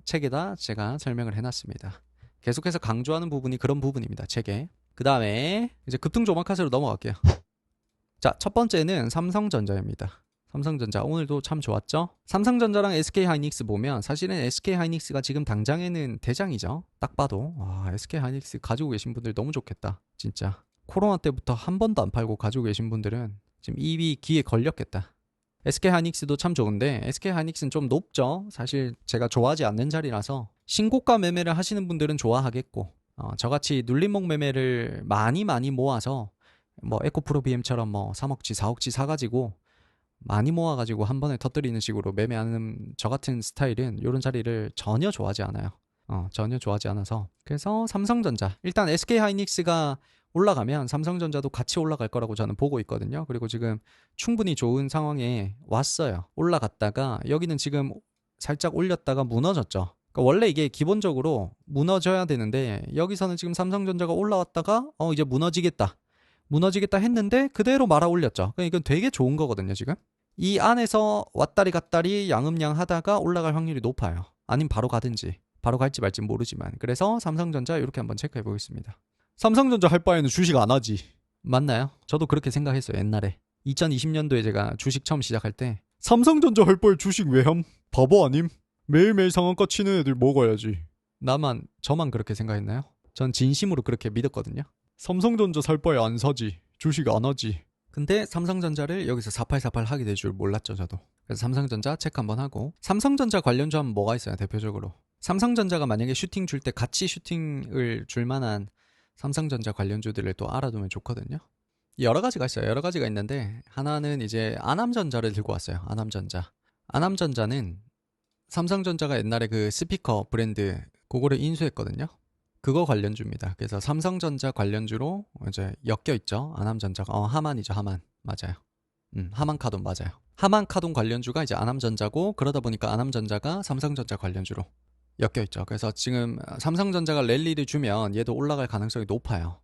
책에다 제가 설명을 해놨습니다. 계속해서 강조하는 부분이 그런 부분입니다. 책에. 그 다음에 이제 급등 조마카세로 넘어갈게요. 자, 첫 번째는 삼성전자입니다. 삼성전자 오늘도 참 좋았죠. 삼성전자랑 SK하이닉스 보면 사실은 SK하이닉스가 지금 당장에는 대장이죠. 딱 봐도 SK하이닉스 가지고 계신 분들 너무 좋겠다. 진짜 코로나 때부터 한 번도 안 팔고 가지고 계신 분들은 지금 입이 귀에 걸렸겠다. SK하이닉스도 참 좋은데 SK하이닉스는 좀 높죠. 사실 제가 좋아하지 않는 자리라서 신고가 매매를 하시는 분들은 좋아하겠고 저같이 눌림목 매매를 많이 모아서 에코프로 BM처럼 3억치 4억치 사가지고 많이 모아가지고 한 번에 터뜨리는 식으로 매매하는 저 같은 스타일은 이런 자리를 전혀 좋아하지 않아요. 전혀 좋아하지 않아서. 그래서 삼성전자 일단 SK하이닉스가 올라가면 삼성전자도 같이 올라갈 거라고 저는 보고 있거든요. 그리고 지금 충분히 좋은 상황에 왔어요. 올라갔다가 여기는 지금 살짝 올렸다가 무너졌죠. 그러니까 원래 이게 기본적으로 무너져야 되는데 여기서는 지금 삼성전자가 올라왔다가 이제 무너지겠다 했는데 그대로 말아 올렸죠. 그러니까 이건 되게 좋은 거거든요. 지금 이 안에서 왔다리 갔다리 양음양 하다가 올라갈 확률이 높아요. 아니면 바로 가든지 바로 갈지 말지 모르지만. 그래서 삼성전자 이렇게 한번 체크해 보겠습니다. 삼성전자 할 바에는 주식 안 하지. 맞나요? 저도 그렇게 생각했어요. 옛날에 2020년도에 제가 주식 처음 시작할 때 삼성전자 할 바에 주식 왜 함? 바보 아님? 매일매일 상한가 치는 애들 먹어야지. 저만 그렇게 생각했나요? 전 진심으로 그렇게 믿었거든요. 삼성전자 살 바에 안 사지. 주식 안 하지. 근데 삼성전자를 여기서 4848 하게 될 줄 몰랐죠, 저도. 그래서 삼성전자 체크 한번 하고. 삼성전자 관련주 하면 뭐가 있어요, 대표적으로? 삼성전자가 만약에 슈팅 줄 때 같이 슈팅을 줄 만한 삼성전자 관련주들을 또 알아두면 좋거든요. 여러 가지가 있어요. 여러 가지가 있는데 하나는 이제 아남전자를 들고 왔어요. 아남전자는 삼성전자가 옛날에 그 스피커 브랜드 그거를 인수했거든요. 그거 관련주입니다. 그래서 삼성전자 관련주로 이제 엮여 있죠. 아남전자가 하만이죠. 하만 맞아요. 하만카돈 맞아요. 하만카돈 관련주가 이제 아남전자고 그러다 보니까 아남전자가 삼성전자 관련주로 엮여 있죠. 그래서 지금 삼성전자가 랠리를 주면 얘도 올라갈 가능성이 높아요.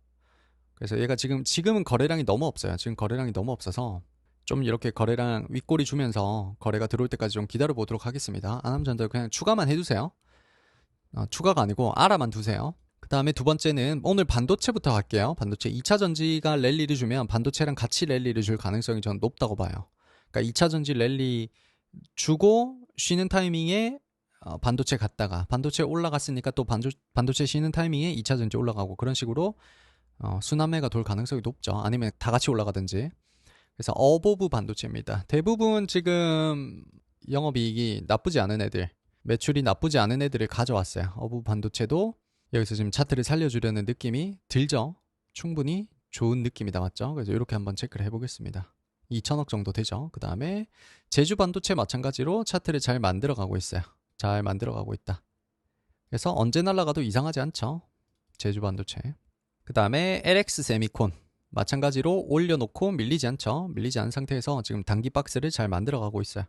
그래서 얘가 지금은 거래량이 너무 없어요. 지금 거래량이 너무 없어서 좀 이렇게 거래량 윗꼬리 주면서 거래가 들어올 때까지 좀 기다려 보도록 하겠습니다. 아남전자 그냥 추가만 해두세요. 추가가 아니고 알아만 두세요. 그 다음에 두 번째는 오늘 반도체부터 갈게요. 반도체 2차 전지가 랠리를 주면 반도체랑 같이 랠리를 줄 가능성이 저는 높다고 봐요. 그러니까 2차 전지 랠리 주고 쉬는 타이밍에 반도체 갔다가 반도체 올라갔으니까 또 반도체 쉬는 타이밍에 2차 전지 올라가고 그런 식으로 순환매가 돌 가능성이 높죠. 아니면 다 같이 올라가든지. 그래서 어보브 반도체입니다. 대부분 지금 영업이익이 나쁘지 않은 애들, 매출이 나쁘지 않은 애들을 가져왔어요. 어보브 반도체도 여기서 지금 차트를 살려주려는 느낌이 들죠. 충분히 좋은 느낌이 나왔죠. 그래서 이렇게 한번 체크를 해보겠습니다. 2천억 정도 되죠. 그 다음에 제주 반도체 마찬가지로 차트를 잘 만들어가고 있어요. 잘 만들어가고 있다. 그래서 언제 날아가도 이상하지 않죠. 제주 반도체. 그 다음에 LX 세미콘. 마찬가지로 올려놓고 밀리지 않죠. 밀리지 않은 상태에서 지금 단기 박스를 잘 만들어가고 있어요.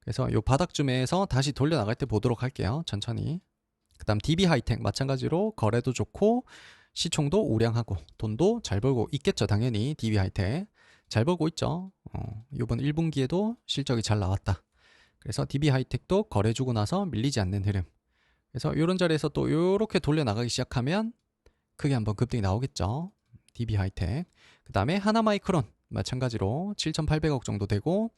그래서 이 바닥쯤에서 다시 돌려나갈 때 보도록 할게요. 천천히. 그 다음 DB 하이텍 마찬가지로 거래도 좋고 시총도 우량하고 돈도 잘 벌고 있겠죠. 당연히 DB 하이텍 잘 벌고 있죠. 이번 1분기에도 실적이 잘 나왔다. 그래서 DB 하이텍도 거래 주고 나서 밀리지 않는 흐름. 그래서 이런 자리에서 또 이렇게 돌려나가기 시작하면 크게 한번 급등이 나오겠죠. DB 하이텍. 그 다음에 하나마이크론 마찬가지로 7,800억 정도 되고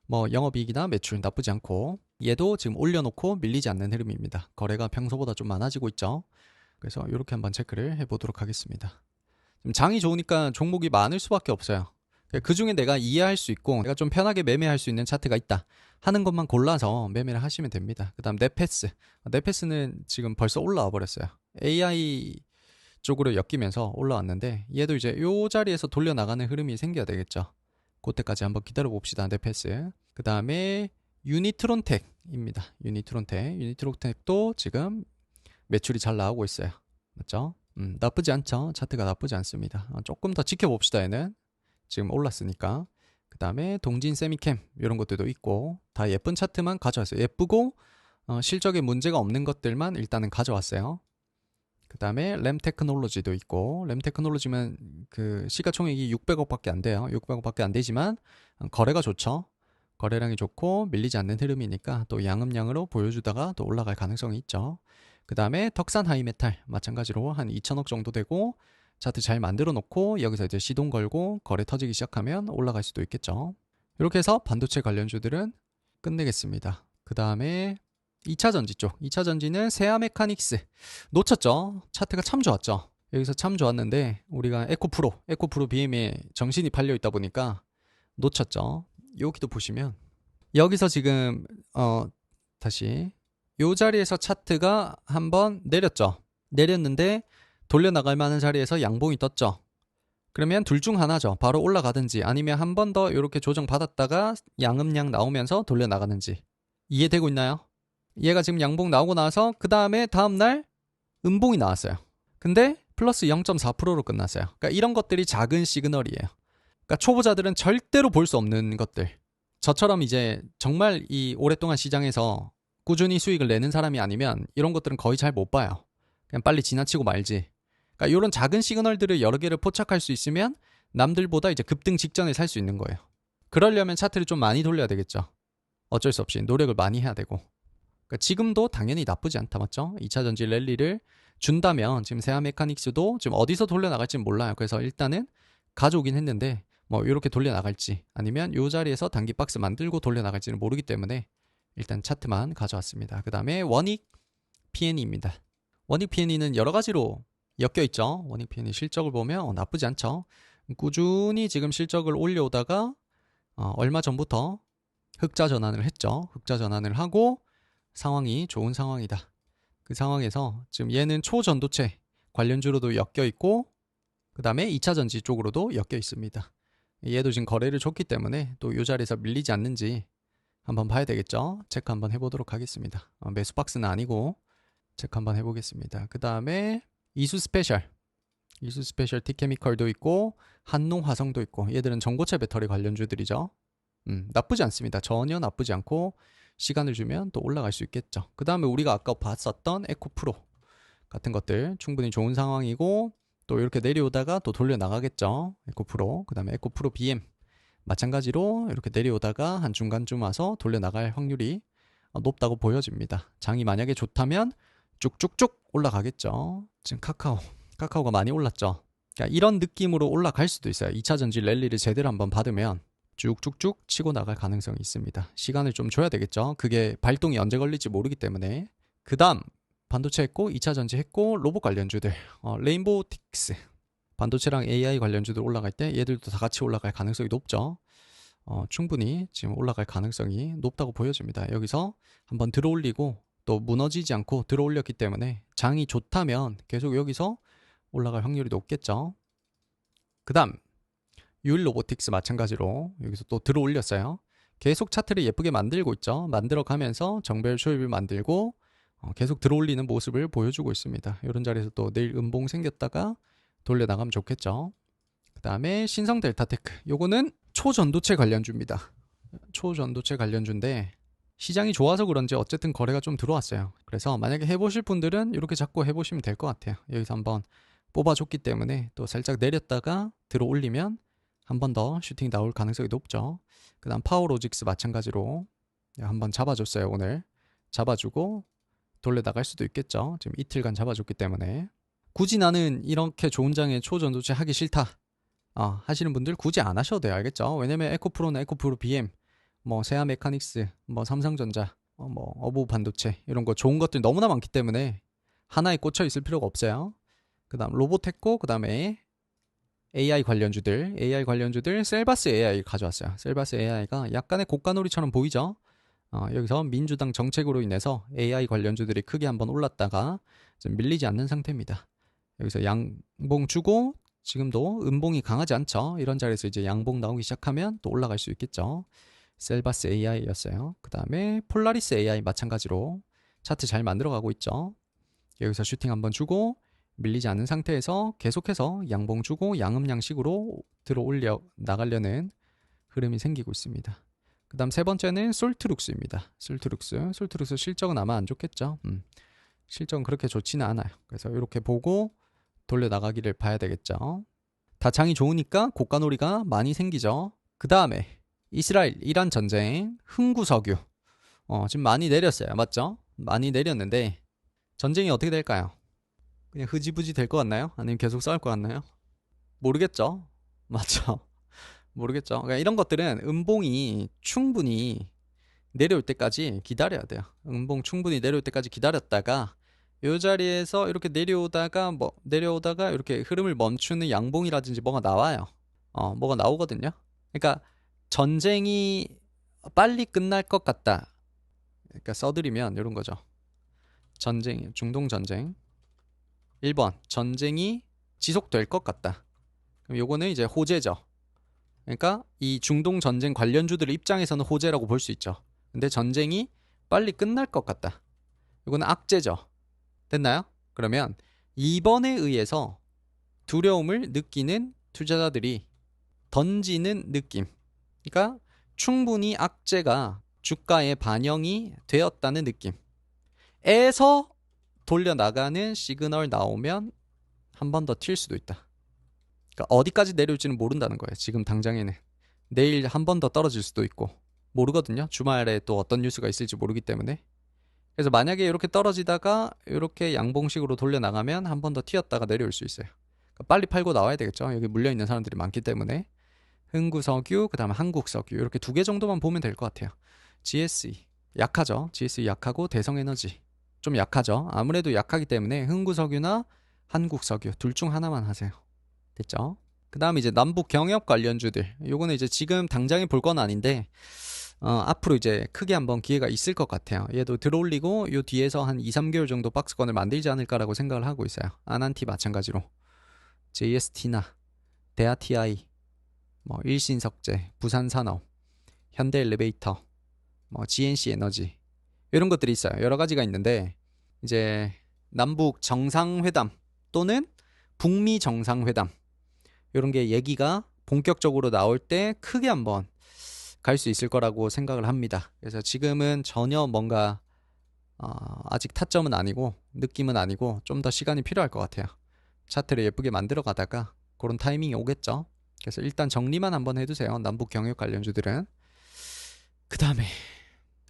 뭐 영업이익이나 매출 나쁘지 않고 얘도 지금 올려놓고 밀리지 않는 흐름입니다. 거래가 평소보다 좀 많아지고 있죠. 그래서 이렇게 한번 체크를 해보도록 하겠습니다. 지금 장이 좋으니까 종목이 많을 수밖에 없어요. 그 중에 내가 이해할 수 있고 내가 좀 편하게 매매할 수 있는 차트가 있다 하는 것만 골라서 매매를 하시면 됩니다. 그 다음 네페스. 네페스는 지금 벌써 올라와 버렸어요. AI 쪽으로 엮이면서 올라왔는데 얘도 이제 요 자리에서 돌려나가는 흐름이 생겨야 되겠죠. 그때까지 한번 기다려 봅시다. 네페스. 그 다음에 유니트론텍입니다. 유니트론텍도 지금 매출이 잘 나오고 있어요. 맞죠? 나쁘지 않죠. 차트가 나쁘지 않습니다. 조금 더 지켜봅시다. 얘는 지금 올랐으니까. 그 다음에 동진 세미캠 이런 것들도 있고 다 예쁜 차트만 가져왔어요. 예쁘고 실적에 문제가 없는 것들만 일단은 가져왔어요. 그 다음에 램테크놀로지도 있고 램테크놀로지면 그 시가총액이 600억밖에 안 돼요. 600억밖에 안 되지만 거래가 좋죠. 거래량이 좋고 밀리지 않는 흐름이니까 또 양음양으로 보여주다가 또 올라갈 가능성이 있죠. 그 다음에 덕산 하이메탈 마찬가지로 한 2천억 정도 되고 차트 잘 만들어 놓고 여기서 이제 시동 걸고 거래 터지기 시작하면 올라갈 수도 있겠죠. 이렇게 해서 반도체 관련주들은 끝내겠습니다. 그 다음에 2차 전지 쪽. 2차 전지는 세아 메카닉스 놓쳤죠. 차트가 참 좋았죠. 여기서 참 좋았는데 우리가 에코프로 BM에 정신이 팔려 있다 보니까 놓쳤죠. 여기도 보시면 여기서 지금 다시 요 자리에서 차트가 한번 내렸죠. 내렸는데 돌려나갈 만한 자리에서 양봉이 떴죠. 그러면 둘 중 하나죠. 바로 올라가든지 아니면 한 번 더 이렇게 조정 받았다가 양음양 나오면서 돌려나가는지. 이해되고 있나요? 얘가 지금 양봉 나오고 나서 그 다음에 다음날 음봉이 나왔어요. 근데 플러스 0.4%로 끝났어요. 그러니까 이런 것들이 작은 시그널이에요. 그러니까 초보자들은 절대로 볼 수 없는 것들. 저처럼 이제 정말 이 오랫동안 시장에서 꾸준히 수익을 내는 사람이 아니면 이런 것들은 거의 잘 못 봐요. 그냥 빨리 지나치고 말지. 그러니까 이런 작은 시그널들을 여러 개를 포착할 수 있으면 남들보다 이제 급등 직전에 살 수 있는 거예요. 그러려면 차트를 좀 많이 돌려야 되겠죠. 어쩔 수 없이 노력을 많이 해야 되고. 그러니까 지금도 당연히 나쁘지 않다, 맞죠? 2차 전지 랠리를 준다면 지금 세아 메카닉스도 지금 어디서 돌려나갈지는 몰라요. 그래서 일단은 가져오긴 했는데 뭐 이렇게 돌려나갈지 아니면 이 자리에서 단기 박스 만들고 돌려나갈지는 모르기 때문에 일단 차트만 가져왔습니다. 그 다음에 원익 P&E입니다. 원익 P&E는 여러 가지로 엮여 있죠. 원익 P&E 실적을 보면 나쁘지 않죠. 꾸준히 지금 실적을 올려오다가 얼마 전부터 흑자 전환을 했죠. 흑자 전환을 하고 상황이 좋은 상황이다. 그 상황에서 지금 얘는 초전도체 관련주로도 엮여 있고 그 다음에 2차 전지 쪽으로도 엮여 있습니다. 얘도 지금 거래를 줬기 때문에 또 이 자리에서 밀리지 않는지 한번 봐야 되겠죠. 체크 한번 해보도록 하겠습니다. 매수 박스는 아니고 체크 한번 해보겠습니다. 그 다음에 이수 스페셜 티케미컬도 있고 한농화성도 있고 얘들은 전고체 배터리 관련주들이죠. 나쁘지 않습니다. 전혀 나쁘지 않고 시간을 주면 또 올라갈 수 있겠죠. 그 다음에 우리가 아까 봤었던 에코프로 같은 것들 충분히 좋은 상황이고 또 이렇게 내려오다가 또 돌려 나가겠죠. 에코프로. 그 다음에 에코프로 BM 마찬가지로 이렇게 내려오다가 한 중간쯤 와서 돌려 나갈 확률이 높다고 보여집니다. 장이 만약에 좋다면 쭉쭉쭉 올라가겠죠. 지금 카카오가 많이 올랐죠. 그러니까 이런 느낌으로 올라갈 수도 있어요. 2차 전지 랠리를 제대로 한번 받으면 쭉쭉쭉 치고 나갈 가능성이 있습니다. 시간을 좀 줘야 되겠죠. 그게 발동이 언제 걸릴지 모르기 때문에. 그 다음 반도체 했고 2차 전지 했고 로봇 관련주들 레인보우틱스 반도체랑 AI 관련주들 올라갈 때 얘들도 다 같이 올라갈 가능성이 높죠. 충분히 지금 올라갈 가능성이 높다고 보여집니다. 여기서 한번 들어올리고 또 무너지지 않고 들어올렸기 때문에 장이 좋다면 계속 여기서 올라갈 확률이 높겠죠. 그 다음 유일 로보틱스 마찬가지로 여기서 또 들어올렸어요. 계속 차트를 예쁘게 만들고 있죠. 만들어가면서 정배열 초입을 만들고 계속 들어올리는 모습을 보여주고 있습니다. 이런 자리에서 또 내일 음봉 생겼다가 돌려나가면 좋겠죠. 그 다음에 신성 델타테크. 요거는 초전도체 관련주입니다. 초전도체 관련주인데 시장이 좋아서 그런지 어쨌든 거래가 좀 들어왔어요. 그래서 만약에 해보실 분들은 이렇게 잡고 해보시면 될 것 같아요. 여기서 한번 뽑아줬기 때문에 또 살짝 내렸다가 들어 올리면 한 번 더 슈팅이 나올 가능성이 높죠. 그 다음 파워로직스 마찬가지로 한번 잡아줬어요. 오늘 잡아주고 돌려나갈 수도 있겠죠. 지금 이틀간 잡아줬기 때문에. 굳이 나는 이렇게 좋은 장에 초전도체 하기 싫다 하시는 분들 굳이 안 하셔도 돼요. 알겠죠? 왜냐면 에코프로나 에코프로 BM, 뭐 세아 메카닉스, 뭐 삼성전자, 뭐 어부 반도체 이런 거 좋은 것들 너무나 많기 때문에 하나에 꽂혀 있을 필요가 없어요. 그 다음 로보테코, 그 다음에 AI 관련주들 셀바스 AI 가져왔어요. 셀바스 AI가 약간의 고가놀이처럼 보이죠? 여기서 민주당 정책으로 인해서 AI 관련주들이 크게 한번 올랐다가 좀 밀리지 않는 상태입니다. 여기서 양봉 주고 지금도 음봉이 강하지 않죠. 이런 자리에서 이제 양봉 나오기 시작하면 또 올라갈 수 있겠죠. 셀바스 AI였어요. 그 다음에 폴라리스 AI 마찬가지로 차트 잘 만들어가고 있죠. 여기서 슈팅 한번 주고 밀리지 않는 상태에서 계속해서 양봉 주고 양음양식으로 들어 올려 나가려는 흐름이 생기고 있습니다. 그 다음 세 번째는 솔트룩스입니다. 솔트룩스 실적은 아마 안 좋겠죠. 실적은 그렇게 좋지는 않아요. 그래서 이렇게 보고 돌려나가기를 봐야 되겠죠. 다 장이 좋으니까 고가놀이가 많이 생기죠. 그 다음에 이스라엘 이란 전쟁 흥구석유 지금 많이 내렸어요. 맞죠? 많이 내렸는데 전쟁이 어떻게 될까요? 그냥 흐지부지 될 것 같나요? 아니면 계속 싸울 것 같나요? 모르겠죠. 맞죠? 모르겠죠. 그러니까 이런 것들은 음봉이 충분히 내려올 때까지 기다려야 돼요. 음봉 충분히 내려올 때까지 기다렸다가 이 자리에서 이렇게 내려오다가 이렇게 흐름을 멈추는 양봉이라든지 뭐가 나와요. 뭐가 나오거든요. 그러니까 전쟁이 빨리 끝날 것 같다. 그러니까 써드리면 이런 거죠. 전쟁, 중동 전쟁. 1번 전쟁이 지속될 것 같다. 그럼 요거는 이제 호재죠. 그러니까 이 중동 전쟁 관련주들의 입장에서는 호재라고 볼 수 있죠. 근데 전쟁이 빨리 끝날 것 같다. 이거는 악재죠. 됐나요? 그러면 2번에 의해서 두려움을 느끼는 투자자들이 던지는 느낌. 그러니까 충분히 악재가 주가에 반영이 되었다는 느낌에서 돌려나가는 시그널 나오면 한 번 더 튈 수도 있다. 그러니까 어디까지 내려올지는 모른다는 거예요. 지금 당장에는. 내일 한 번 더 떨어질 수도 있고 모르거든요. 주말에 또 어떤 뉴스가 있을지 모르기 때문에. 그래서 만약에 이렇게 떨어지다가 이렇게 양봉식으로 돌려나가면 한 번 더 튀었다가 내려올 수 있어요. 그러니까 빨리 팔고 나와야 되겠죠. 여기 물려있는 사람들이 많기 때문에. 흥구석유, 그 다음에 한국석유 이렇게 두 개 정도만 보면 될 것 같아요. GSE 약하죠. GSE 약하고 대성에너지 좀 약하죠. 아무래도 약하기 때문에 흥구석유나 한국석유 둘 중 하나만 하세요. 됐죠? 그 다음에 이제 남북 경협 관련주들 요거는 이제 지금 당장에 볼 건 아닌데 앞으로 이제 크게 한번 기회가 있을 것 같아요. 얘도 들어올리고 요 뒤에서 한 2, 3개월 정도 박스권을 만들지 않을까라고 생각을 하고 있어요. 아난티 마찬가지로 JST나 대하TI 뭐 일신석재, 부산산업, 현대엘리베이터, 뭐 GNC 에너지 이런 것들이 있어요. 여러 가지가 있는데 이제 남북 정상회담 또는 북미 정상회담 이런 게 얘기가 본격적으로 나올 때 크게 한번 갈 수 있을 거라고 생각을 합니다. 그래서 지금은 전혀 뭔가 아직 타점은 아니고 느낌은 아니고 좀 더 시간이 필요할 것 같아요. 차트를 예쁘게 만들어 가다가 그런 타이밍이 오겠죠. 그래서 일단 정리만 한번 해두세요. 남북 경협 관련주들은. 그 다음에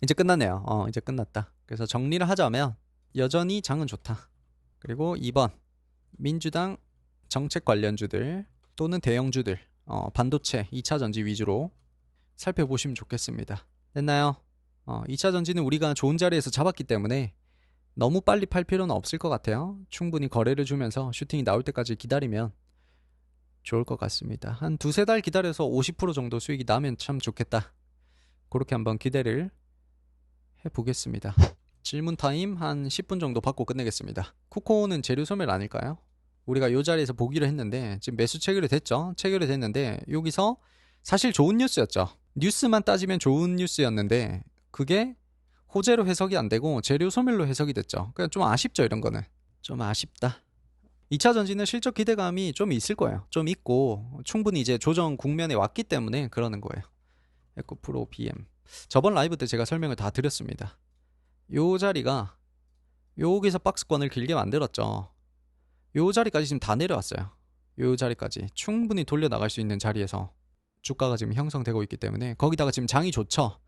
이제 끝났네요. 이제 끝났다. 그래서 정리를 하자면 여전히 장은 좋다. 그리고 2번 민주당 정책 관련주들 또는 대형주들 반도체 2차 전지 위주로 살펴보시면 좋겠습니다. 됐나요? 2차 전지는 우리가 좋은 자리에서 잡았기 때문에 너무 빨리 팔 필요는 없을 것 같아요. 충분히 거래를 주면서 슈팅이 나올 때까지 기다리면 좋을 것 같습니다. 한 두세 달 기다려서 50% 정도 수익이 나면 참 좋겠다. 그렇게 한번 기대를 해보겠습니다. 질문 타임 한 10분 정도 받고 끝내겠습니다. 쿠코는 재료 소멸 아닐까요? 우리가 이 자리에서 보기로 했는데 지금 매수 체결이 됐죠. 체결이 됐는데 여기서 사실 좋은 뉴스였죠. 뉴스만 따지면 좋은 뉴스였는데 그게 호재로 해석이 안 되고 재료 소멸로 해석이 됐죠. 그냥 좀 아쉽죠. 이런 거는 좀 아쉽다. 2차 전지는 실적 기대감이 좀 있을 거예요. 좀 있고 충분히 이제 조정 국면에 왔기 때문에 그러는 거예요. 에코프로 BM. 저번 라이브 때 제가 설명을 다 드렸습니다. 요 자리가 여기서 박스권을 길게 만들었죠. 요 자리까지 지금 다 내려왔어요. 요 자리까지 충분히 돌려 나갈 수 있는 자리에서 주가가 지금 형성되고 있기 때문에 거기다가 지금 장이 좋죠.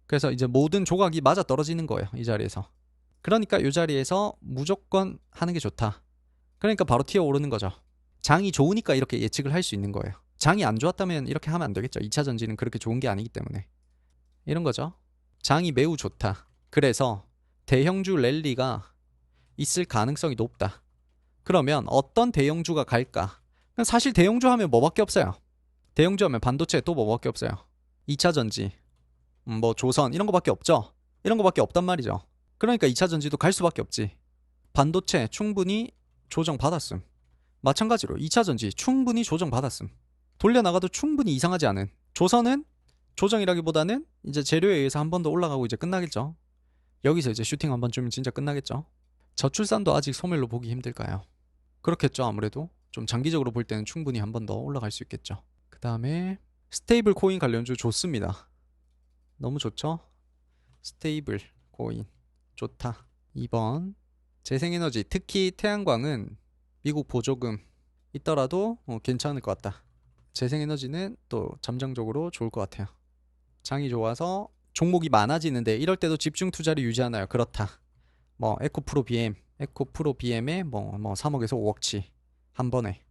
그래서 이제 모든 조각이 맞아 떨어지는 거예요. 이 자리에서. 그러니까 이 자리에서 무조건 하는 게 좋다. 그러니까 바로 튀어 오르는 거죠. 장이 좋으니까 이렇게 예측을 할 수 있는 거예요. 장이 안 좋았다면 이렇게 하면 안 되겠죠. 2차 전지는 그렇게 좋은 게 아니기 때문에. 이런 거죠. 장이 매우 좋다. 그래서 대형주 랠리가 있을 가능성이 높다. 그러면 어떤 대형주가 갈까? 사실 대형주 하면 뭐밖에 없어요. 대형주 하면 반도체 또 뭐밖에 없어요. 2차 전지, 뭐 조선 이런 거밖에 없죠. 이런 거밖에 없단 말이죠. 그러니까 2차 전지도 갈 수밖에 없지. 반도체 충분히 조정받았음. 마찬가지로 2차 전지 충분히 조정받았음. 돌려나가도 충분히 이상하지 않은. 조선은 조정이라기보다는 이제 재료에 의해서 한 번 더 올라가고 이제 끝나겠죠. 여기서 이제 슈팅 한 번 주면 진짜 끝나겠죠. 저출산도 아직 소멸로 보기 힘들까요? 그렇겠죠. 아무래도 좀 장기적으로 볼 때는 충분히 한 번 더 올라갈 수 있겠죠. 그 다음에 스테이블 코인 관련주 좋습니다. 너무 좋죠? 스테이블 코인 좋다. 2번 재생에너지, 특히 태양광은 미국 보조금 있더라도 괜찮을 것 같다. 재생에너지는 또 잠정적으로 좋을 것 같아요. 장이 좋아서 종목이 많아지는데 이럴 때도 집중 투자를 유지하나요? 그렇다. 뭐 에코프로 BM에 뭐 3억에서 5억치 한 번에.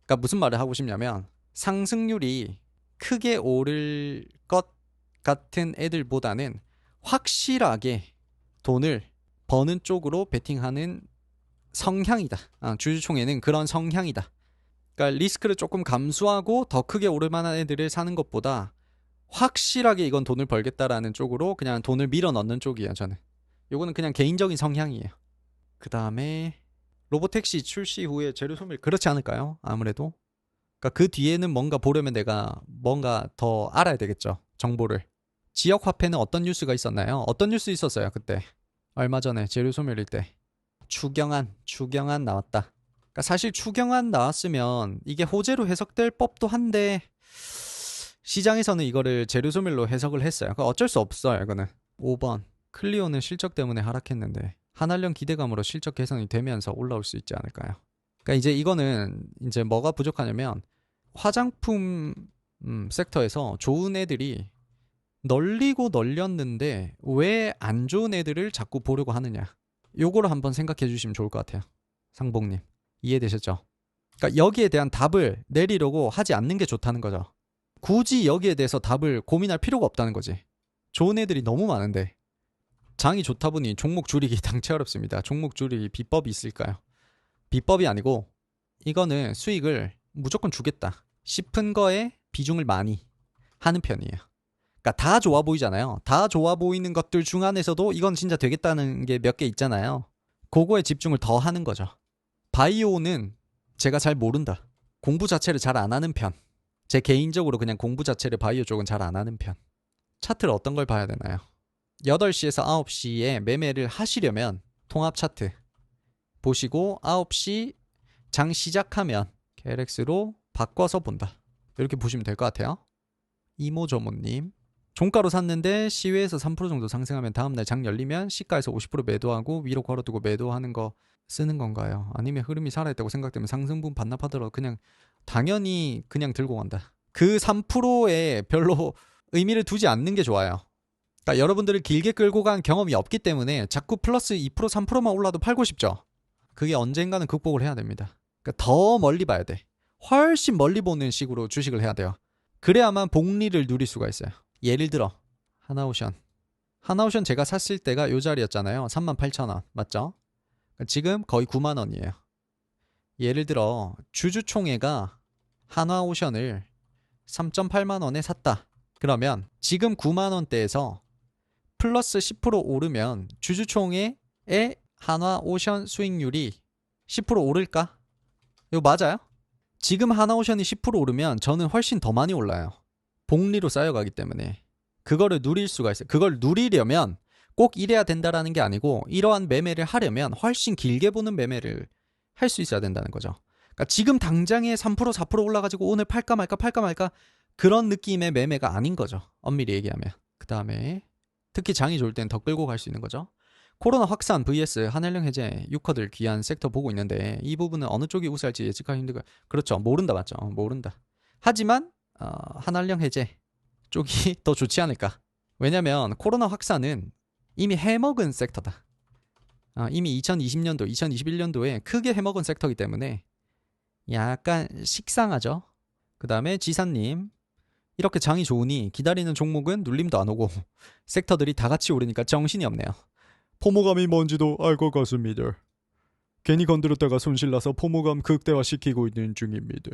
그러니까 무슨 말을 하고 싶냐면 상승률이 크게 오를 것 같은 애들보다는 확실하게 돈을 버는 쪽으로 베팅하는 성향이다. 주주총회는 그런 성향이다. 그러니까 리스크를 조금 감수하고 더 크게 오를 만한 애들을 사는 것보다 확실하게 이건 돈을 벌겠다라는 쪽으로 그냥 돈을 밀어 넣는 쪽이에요. 저는 요거는 그냥 개인적인 성향이에요. 그 다음에 로보택시 출시 후에 재료 소멸 그렇지 않을까요? 아무래도 그러니까 그 뒤에는 뭔가 보려면 내가 뭔가 더 알아야 되겠죠. 정보를. 지역 화폐는 어떤 뉴스가 있었나요? 어떤 뉴스 있었어요 그때? 얼마 전에 재료 소멸일 때 추경안 나왔다. 그러니까 사실 추경안 나왔으면 이게 호재로 해석될 법도 한데 시장에서는 이거를 재료 소멸로 해석을 했어요. 그러니까 어쩔 수 없어요. 이거는. 5번 클리오는 실적 때문에 하락했는데 한한령 기대감으로 실적 개선이 되면서 올라올 수 있지 않을까요? 그러니까 이제 이거는 이제 뭐가 부족하냐면 화장품 섹터에서 좋은 애들이 널리고 널렸는데 왜 안 좋은 애들을 자꾸 보려고 하느냐. 요거를 한번 생각해 주시면 좋을 것 같아요. 상봉님. 이해되셨죠? 그러니까 여기에 대한 답을 내리려고 하지 않는 게 좋다는 거죠. 굳이 여기에 대해서 답을 고민할 필요가 없다는 거지. 좋은 애들이 너무 많은데 장이 좋다 보니 종목 줄이기 당최 어렵습니다. 종목 줄이기 비법이 있을까요? 비법이 아니고 이거는 수익을 무조건 주겠다 싶은 거에 비중을 많이 하는 편이에요. 그러니까 다 좋아 보이잖아요. 다 좋아 보이는 것들 중 안에서도 이건 진짜 되겠다는 게 몇 개 있잖아요. 그거에 집중을 더 하는 거죠. 바이오는 제가 잘 모른다. 공부 자체를 잘 안 하는 편. 제 개인적으로 그냥 공부 자체를 바이오 쪽은 잘 안 하는 편. 차트를 어떤 걸 봐야 되나요? 8시에서 9시에 매매를 하시려면 통합 차트 보시고 9시 장 시작하면 KLX로 바꿔서 본다. 이렇게 보시면 될 것 같아요. 이모저모님. 종가로 샀는데 시외에서 3% 정도 상승하면 다음날 장 열리면 시가에서 50% 매도하고 위로 걸어두고 매도하는 거 쓰는 건가요? 아니면 흐름이 살아있다고 생각되면 상승분 반납하더라도 그냥 당연히 그냥 들고 간다. 그 3%에 별로 의미를 두지 않는 게 좋아요. 그러니까 여러분들을 길게 끌고 간 경험이 없기 때문에 자꾸 플러스 2% 3%만 올라도 팔고 싶죠. 그게 언젠가는 극복을 해야 됩니다. 그러니까 더 멀리 봐야 돼. 훨씬 멀리 보는 식으로 주식을 해야 돼요. 그래야만 복리를 누릴 수가 있어요. 예를 들어 하나오션 제가 샀을 때가 요 자리였잖아요. 38,000원 맞죠? 지금 거의 90,000원이에요. 예를 들어 주주총회가 한화오션을 3.8만원에 샀다. 그러면 지금 90,000원대에서 플러스 10% 오르면 주주총회의 한화오션 수익률이 10% 오를까? 이거 맞아요? 지금 한화오션이 10% 오르면 저는 훨씬 더 많이 올라요. 복리로 쌓여가기 때문에 그거를 누릴 수가 있어요. 그걸 누리려면 꼭 이래야 된다라는 게 아니고 이러한 매매를 하려면 훨씬 길게 보는 매매를 할 수 있어야 된다는 거죠. 그러니까 지금 당장에 3% 4% 올라가지고 오늘 팔까 말까 그런 느낌의 매매가 아닌 거죠. 엄밀히 얘기하면. 그 다음에 특히 장이 좋을 땐 더 끌고 갈 수 있는 거죠. 코로나 확산 vs 한한령 해제 유커들 귀한 섹터 보고 있는데 이 부분은 어느 쪽이 우세할지 예측하기 힘들고 그렇죠. 모른다 맞죠. 모른다. 하지만 한한령 해제 쪽이 더 좋지 않을까. 왜냐면 코로나 확산은 이미 해먹은 섹터다. 이미 2020년도, 2021년도에 크게 해먹은 섹터이기 때문에 약간 식상하죠. 그 다음에 지사님 이렇게 장이 좋으니 기다리는 종목은 눌림도 안 오고 섹터들이 다 같이 오르니까 정신이 없네요. 포모감이 뭔지도 알 것 같습니다. 괜히 건드렸다가 손실나서 포모감 극대화시키고 있는 중입니다.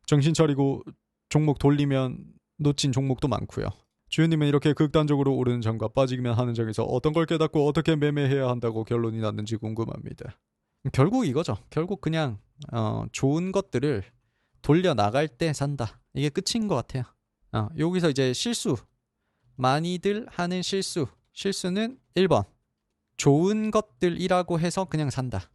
정신 차리고 종목 돌리면 놓친 종목도 많고요. 주연님은 이렇게 극단적으로 오르는 장과 빠지기만 하는 장에서 어떤 걸 깨닫고 어떻게 매매해야 한다고 결론이 났는지 궁금합니다. 결국 이거죠. 결국 그냥 좋은 것들을 돌려나갈 때 산다. 이게 끝인 것 같아요. 여기서 이제 실수 많이들 하는 실수는 1번 좋은 것들이라고 해서 그냥 산다.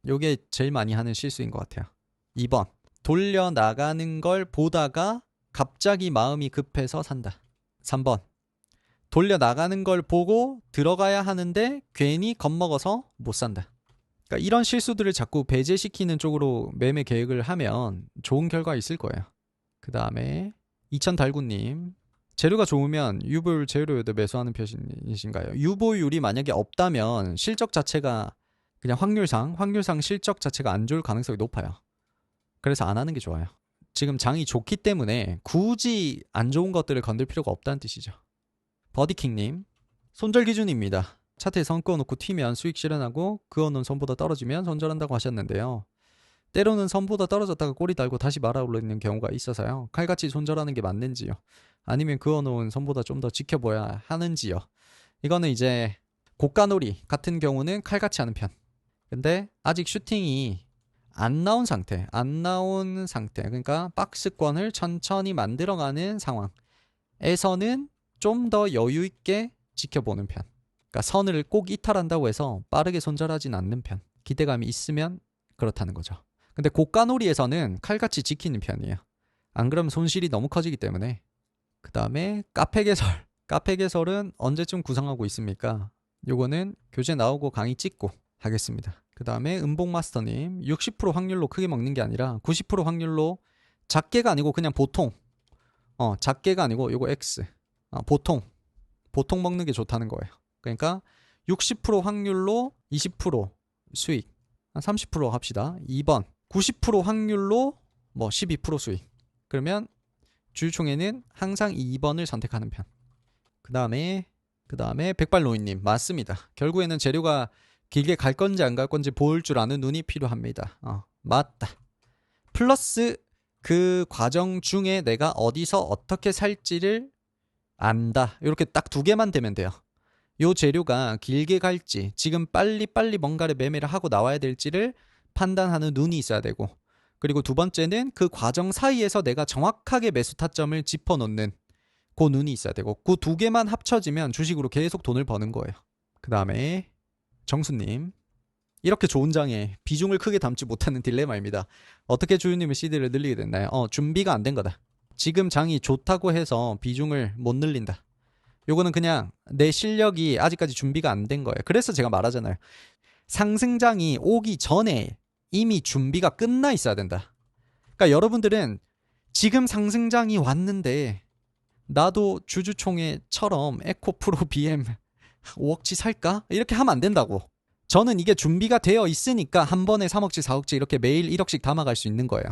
이게 제일 많이 하는 실수인 것 같아요. 2번 돌려나가는 걸 보다가 갑자기 마음이 급해서 산다. 3번 돌려나가는 걸 보고 들어가야 하는데 괜히 겁먹어서 못 산다. 그러니까 이런 실수들을 자꾸 배제시키는 쪽으로 매매 계획을 하면 좋은 결과 있을 거예요. 그 다음에 2000달구님 재료가 좋으면 유보율 재료에도 매수하는 편이신가요? 유보율이 만약에 없다면 실적 자체가 그냥 확률상 실적 자체가 안 좋을 가능성이 높아요. 그래서 안 하는 게 좋아요. 지금 장이 좋기 때문에 굳이 안 좋은 것들을 건들 필요가 없다는 뜻이죠. 버디킹님 손절 기준입니다. 차트에 선 그어놓고 튀면 수익 실현하고 그어놓은 선보다 떨어지면 손절한다고 하셨는데요. 때로는 선보다 떨어졌다가 꼬리 달고 다시 말아 올리는 경우가 있어서요. 칼같이 손절하는 게 맞는지요? 아니면 그어놓은 선보다 좀 더 지켜봐야 하는지요? 이거는 이제 고가놀이 같은 경우는 칼같이 하는 편. 근데 아직 슈팅이 안 나온 상태, 그러니까 박스권을 천천히 만들어가는 상황에서는 좀 더 여유 있게 지켜보는 편. 그러니까 선을 꼭 이탈한다고 해서 빠르게 손절하진 않는 편. 기대감이 있으면 그렇다는 거죠. 근데 고가놀이에서는 칼같이 지키는 편이에요. 안 그러면 손실이 너무 커지기 때문에. 그 다음에 카페 개설은 언제쯤 구상하고 있습니까? 요거는 교재 나오고 강의 찍고 하겠습니다. 그 다음에 은복마스터님 60% 확률로 크게 먹는 게 아니라 90% 확률로 작게가 아니고 그냥 보통 작게가 아니고 요거 X 보통 먹는 게 좋다는 거예요. 그러니까 60% 확률로 20% 수익 한 30% 합시다. 2번 90% 확률로 뭐 12% 수익. 그러면 주주총회는 항상 2번을 선택하는 편. 그 다음에 백발노인님 맞습니다. 결국에는 재료가 길게 갈 건지 안 갈 건지 보일 줄 아는 눈이 필요합니다. 맞다. 플러스 그 과정 중에 내가 어디서 어떻게 살지를 안다. 이렇게 딱 두 개만 되면 돼요. 요 재료가 길게 갈지 지금 빨리 뭔가를 매매를 하고 나와야 될지를 판단하는 눈이 있어야 되고, 그리고 두 번째는 그 과정 사이에서 내가 정확하게 매수 타점을 짚어놓는 그 눈이 있어야 되고, 그 두 개만 합쳐지면 주식으로 계속 돈을 버는 거예요. 그 다음에 정수님 이렇게 좋은 장에 비중을 크게 담지 못하는 딜레마입니다. 어떻게 주주님의 CD를 늘리게 됐나요? 준비가 안 된 거다. 지금 장이 좋다고 해서 비중을 못 늘린다. 요거는 그냥 내 실력이 아직까지 준비가 안 된 거예요. 그래서 제가 말하잖아요. 상승장이 오기 전에 이미 준비가 끝나 있어야 된다. 그러니까 여러분들은 지금 상승장이 왔는데 나도 주주총회처럼 에코프로 BM 5억치 살까? 이렇게 하면 안 된다고. 저는 이게 준비가 되어 있으니까 한 번에 3억치 4억치 이렇게 매일 1억씩 담아갈 수 있는 거예요.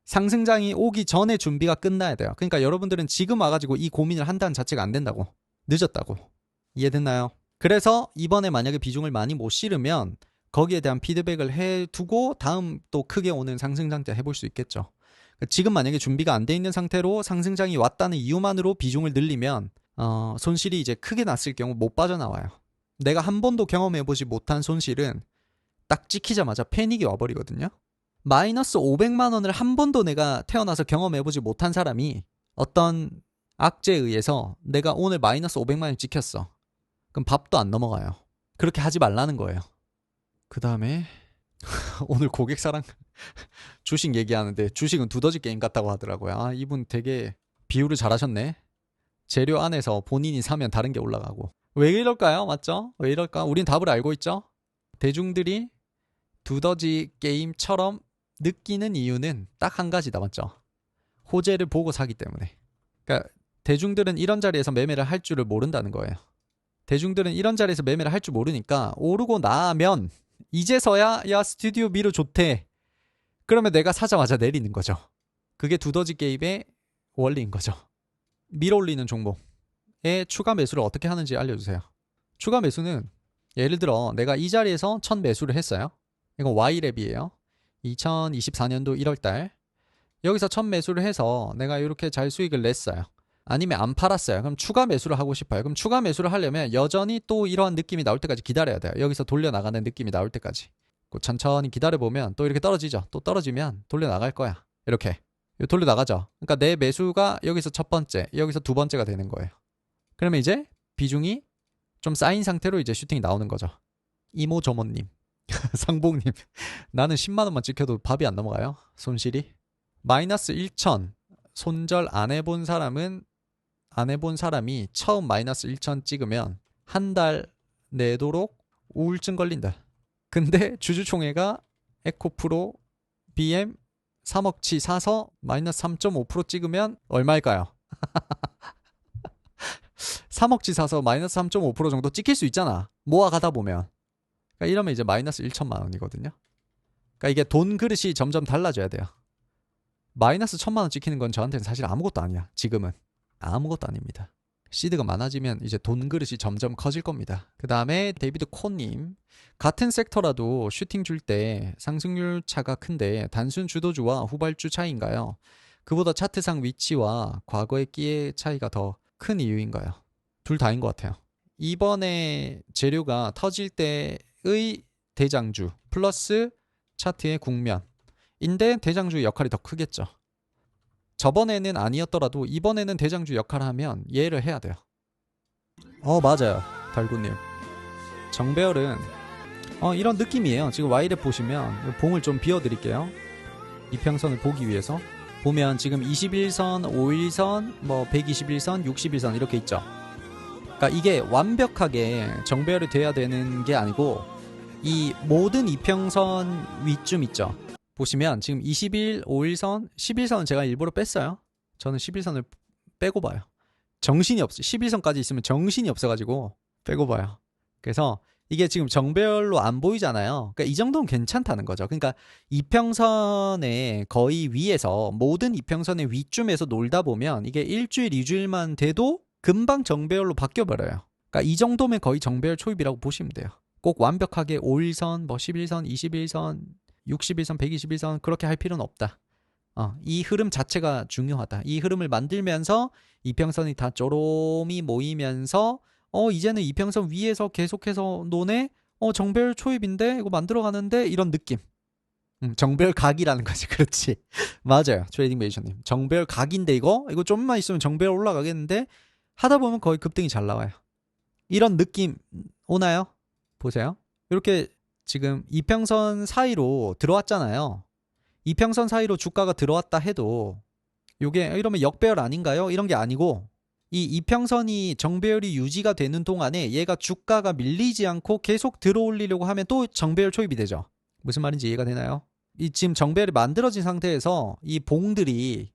상승장이 오기 전에 준비가 끝나야 돼요. 그러니까 여러분들은 지금 와가지고 이 고민을 한다는 자체가 안 된다고. 늦었다고. 이해됐나요? 그래서 이번에 만약에 비중을 많이 못 실으면 거기에 대한 피드백을 해두고 다음 또 크게 오는 상승장 때 해볼 수 있겠죠. 지금 만약에 준비가 안 돼 있는 상태로 상승장이 왔다는 이유만으로 비중을 늘리면 손실이 이제 크게 났을 경우 못 빠져나와요. 내가 한 번도 경험해보지 못한 손실은 딱 찍히자마자 패닉이 와버리거든요. 마이너스 500만 원을 한 번도 내가 태어나서 경험해보지 못한 사람이 어떤 악재에 의해서 내가 오늘 마이너스 500만 원 찍혔어. 그럼 밥도 안 넘어가요. 그렇게 하지 말라는 거예요. 그 다음에 오늘 고객사랑 주식 얘기하는데 주식은 두더지 게임 같다고 하더라고요. 아, 이분 되게 비유를 잘하셨네. 재료 안에서 본인이 사면 다른 게 올라가고. 왜 이럴까요? 맞죠? 왜 이럴까? 우린 답을 알고 있죠? 대중들이 두더지 게임처럼 느끼는 이유는 딱 한 가지다. 맞죠? 호재를 보고 사기 때문에. 그러니까 대중들은 이런 자리에서 매매를 할 줄을 모른다는 거예요. 대중들은 이런 자리에서 매매를 할 줄 모르니까 오르고 나면 이제서야 야 스튜디오 미르 좋대. 그러면 내가 사자마자 내리는 거죠. 그게 두더지 게임의 원리인 거죠. 밀어올리는 종목에 추가 매수를 어떻게 하는지 알려주세요. 추가 매수는 예를 들어 내가 이 자리에서 첫 매수를 했어요. 이건 Y랩이에요. 2024년도 1월달 여기서 첫 매수를 해서 내가 이렇게 잘 수익을 냈어요. 아니면 안 팔았어요. 그럼 추가 매수를 하고 싶어요. 그럼 추가 매수를 하려면 여전히 또 이러한 느낌이 나올 때까지 기다려야 돼요. 여기서 돌려나가는 느낌이 나올 때까지. 천천히 기다려보면 또 이렇게 떨어지죠. 또 떨어지면 돌려나갈 거야. 이렇게. 돌려나가죠. 그러니까 내 매수가 여기서 첫 번째, 여기서 두 번째가 되는 거예요. 그러면 이제 비중이 좀 쌓인 상태로 이제 슈팅이 나오는 거죠. 이모저모님, 상봉님, 나는 10만 원만 찍혀도 밥이 안 넘어가요. 손실이. 마이너스 1천 손절 안 해본 사람이 처음 마이너스 1천 찍으면 한 달 내도록 우울증 걸린다. 근데 주주총회가 에코프로 BM 3억치 사서 마이너스 3.5% 찍으면 얼마일까요? 3억치 사서 마이너스 3.5% 정도 찍힐 수 있잖아. 모아가다 보면. 그러니까 이러면 이제 마이너스 1천만 원이거든요. 그러니까 이게 돈 그릇이 점점 달라져야 돼요. 마이너스 1천만 원 찍히는 건 저한테는 사실 아무것도 아니야. 지금은. 아무것도 아닙니다. 시드가 많아지면 이제 돈 그릇이 점점 커질 겁니다. 그 다음에 데이비드 코님. 같은 섹터라도 슈팅 줄 때 상승률 차가 큰데 단순 주도주와 후발주 차이인가요? 그보다 차트상 위치와 과거의 끼의 차이가 더 큰 이유인가요? 둘 다인 것 같아요. 이번에 재료가 터질 때의 대장주 플러스 차트의 국면인데 대장주의 역할이 더 크겠죠. 저번에는 아니었더라도 이번에는 대장주 역할을 하면 이해를 해야 돼요. 맞아요. 달구님. 정배열은 이런 느낌이에요. 지금 Y랩 보시면 봉을 좀 비워드릴게요. 이평선을 보기 위해서. 보면 지금 21선, 5일선, 뭐 121선, 61선 이렇게 있죠. 그러니까 이게 완벽하게 정배열이 돼야 되는 게 아니고 이 모든 이평선 위쯤 있죠. 보시면 지금 21, 5일선, 11선은 제가 일부러 뺐어요. 저는 11선을 빼고 봐요. 정신이 없어요. 11선까지 있으면 정신이 없어가지고 빼고 봐요. 그래서 이게 지금 정배열로 안 보이잖아요. 그러니까 이 정도는 괜찮다는 거죠. 그러니까 이평선의 거의 위에서 모든 이평선의 위쯤에서 놀다 보면 이게 일주일, 2주일만 돼도 금방 정배열로 바뀌어버려요. 그러니까 이 정도면 거의 정배열 초입이라고 보시면 돼요. 꼭 완벽하게 5일선, 뭐 11선, 21선, 61선, 121선 그렇게 할 필요는 없다. 이 흐름 자체가 중요하다. 이 흐름을 만들면서 이평선이 다 쪼롬이 모이면서 이제는 이평선 위에서 계속해서 노네. 정배열 초입인데 이거 만들어 가는데 이런 느낌. 정배열 각이라는 거지. 그렇지. 맞아요. 트레이딩 메이저님. 정배열 각인데 이거 좀만 있으면 정배열 올라가겠는데 하다 보면 거의 급등이 잘 나와요. 이런 느낌 오나요? 보세요. 이렇게 지금 이평선 사이로 들어왔잖아요. 이평선 사이로 주가가 들어왔다 해도 이게 이러면 역배열 아닌가요? 이런 게 아니고 이 이평선이 정배열이 유지가 되는 동안에 얘가 주가가 밀리지 않고 계속 들어올리려고 하면 또 정배열 초입이 되죠. 무슨 말인지 이해가 되나요? 이 지금 정배열이 만들어진 상태에서 이 봉들이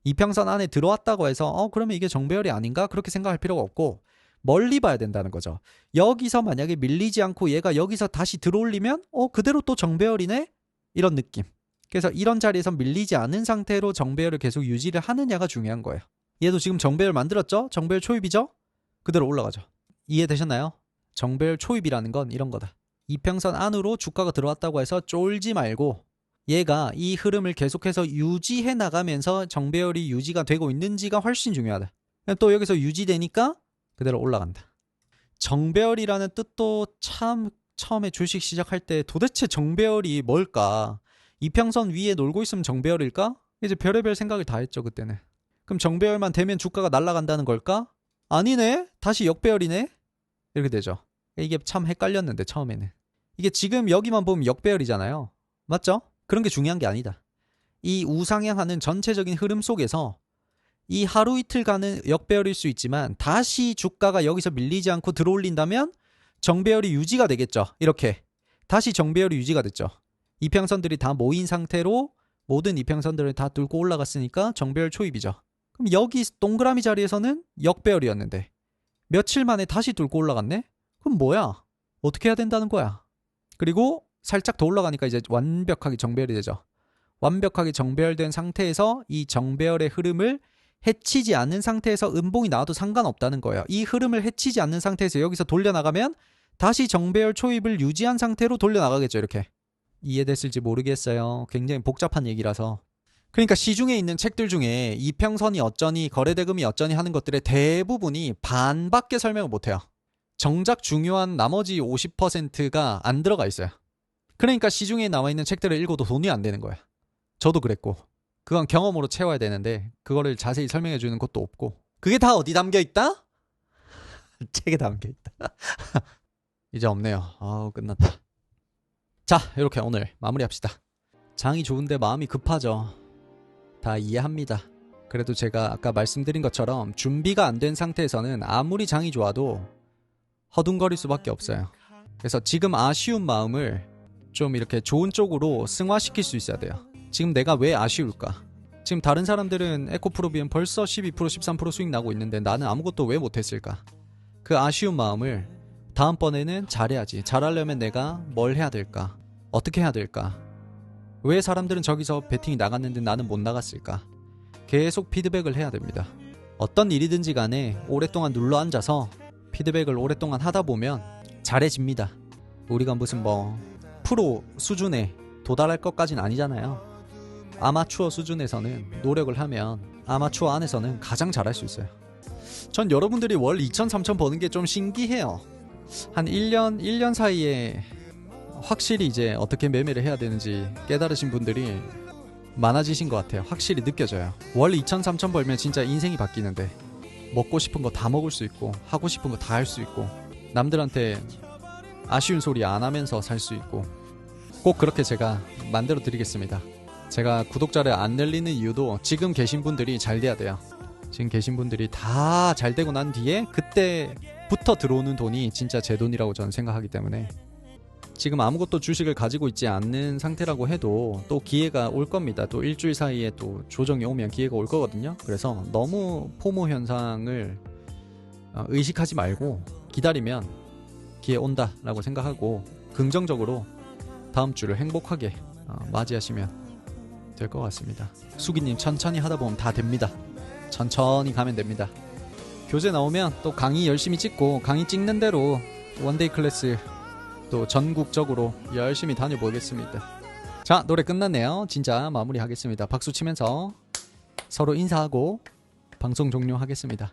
이평선 안에 들어왔다고 해서 그러면 이게 정배열이 아닌가? 그렇게 생각할 필요가 없고 멀리 봐야 된다는 거죠. 여기서 만약에 밀리지 않고 얘가 여기서 다시 들어올리면 그대로 또 정배열이네? 이런 느낌. 그래서 이런 자리에서 밀리지 않은 상태로 정배열을 계속 유지를 하느냐가 중요한 거예요. 얘도 지금 정배열 만들었죠? 정배열 초입이죠? 그대로 올라가죠. 이해되셨나요? 정배열 초입이라는 건 이런 거다. 이평선 안으로 주가가 들어왔다고 해서 쫄지 말고 얘가 이 흐름을 계속해서 유지해 나가면서 정배열이 유지가 되고 있는지가 훨씬 중요하다. 또 여기서 유지되니까 그대로 올라간다. 정배열이라는 뜻도 참 처음에 주식 시작할 때 도대체 정배열이 뭘까? 이평선 위에 놀고 있으면 정배열일까? 이제 별의별 생각을 다 했죠 그때는. 그럼 정배열만 되면 주가가 날아간다는 걸까? 아니네. 다시 역배열이네. 이렇게 되죠. 이게 참 헷갈렸는데 처음에는. 이게 지금 여기만 보면 역배열이잖아요. 맞죠? 그런 게 중요한 게 아니다. 이 우상향하는 전체적인 흐름 속에서 이 하루 이틀간은 역배열일 수 있지만 다시 주가가 여기서 밀리지 않고 들어올린다면 정배열이 유지가 되겠죠. 이렇게 다시 정배열이 유지가 됐죠. 이평선들이 다 모인 상태로 모든 이평선들을 다 뚫고 올라갔으니까 정배열 초입이죠. 그럼 여기 동그라미 자리에서는 역배열이었는데 며칠 만에 다시 뚫고 올라갔네? 그럼 뭐야? 어떻게 해야 된다는 거야? 그리고 살짝 더 올라가니까 이제 완벽하게 정배열이 되죠. 완벽하게 정배열된 상태에서 이 정배열의 흐름을 해치지 않는 상태에서 음봉이 나와도 상관없다는 거예요. 이 흐름을 해치지 않는 상태에서 여기서 돌려나가면 다시 정배열 초입을 유지한 상태로 돌려나가겠죠. 이렇게. 이해됐을지 모르겠어요. 굉장히 복잡한 얘기라서. 그러니까 시중에 있는 책들 중에 이평선이 어쩌니 거래대금이 어쩌니 하는 것들의 대부분이 반밖에 설명을 못해요. 정작 중요한 나머지 50%가 안 들어가 있어요. 그러니까 시중에 나와 있는 책들을 읽어도 돈이 안 되는 거야. 저도 그랬고. 그건 경험으로 채워야 되는데 그거를 자세히 설명해 주는 것도 없고. 그게 다 어디 담겨 있다? 책에 담겨 있다. 이제 없네요. 아우 끝났다. 자, 이렇게 오늘 마무리합시다. 장이 좋은데 마음이 급하죠. 다 이해합니다. 그래도 제가 아까 말씀드린 것처럼 준비가 안 된 상태에서는 아무리 장이 좋아도 허둥거릴 수밖에 없어요. 그래서 지금 아쉬운 마음을 좀 이렇게 좋은 쪽으로 승화시킬 수 있어야 돼요. 지금 내가 왜 아쉬울까? 지금 다른 사람들은 에코프로비엔 벌써 12% 13% 수익 나고 있는데 나는 아무것도 왜 못했을까? 그 아쉬운 마음을 다음번에는 잘해야지. 잘하려면 내가 뭘 해야 될까? 어떻게 해야 될까? 왜 사람들은 저기서 배팅이 나갔는데 나는 못 나갔을까? 계속 피드백을 해야 됩니다. 어떤 일이든지 간에 오랫동안 눌러앉아서 피드백을 오랫동안 하다 보면 잘해집니다. 우리가 무슨 프로 수준에 도달할 것까지는 아니잖아요. 아마추어 수준에서는 노력을 하면 아마추어 안에서는 가장 잘할 수 있어요. 전 여러분들이 월 2천, 3천 버는 게 좀 신기해요. 한 1년 사이에 확실히 이제 어떻게 매매를 해야 되는지 깨달으신 분들이 많아지신 것 같아요. 확실히 느껴져요. 월 2천, 3천 벌면 진짜 인생이 바뀌는데 먹고 싶은 거 다 먹을 수 있고 하고 싶은 거 다 할 수 있고 남들한테 아쉬운 소리 안 하면서 살 수 있고 꼭 그렇게 제가 만들어 드리겠습니다. 제가 구독자를 안 늘리는 이유도 지금 계신 분들이 잘 돼야 돼요. 지금 계신 분들이 다 잘 되고 난 뒤에 그때부터 들어오는 돈이 진짜 제 돈이라고 저는 생각하기 때문에 지금 아무것도 주식을 가지고 있지 않는 상태라고 해도 또 기회가 올 겁니다. 또 일주일 사이에 또 조정이 오면 기회가 올 거거든요. 그래서 너무 포모 현상을 의식하지 말고 기다리면 기회 온다라고 생각하고 긍정적으로 다음 주를 행복하게 맞이하시면 될 것 같습니다. 수기님 천천히 하다 보면 다 됩니다. 천천히 가면 됩니다. 교재 나오면 또 강의 열심히 찍고 강의 찍는 대로 원데이 클래스 또 전국적으로 열심히 다녀보겠습니다. 자, 노래 끝났네요. 진짜 마무리하겠습니다. 박수 치면서 서로 인사하고 방송 종료하겠습니다.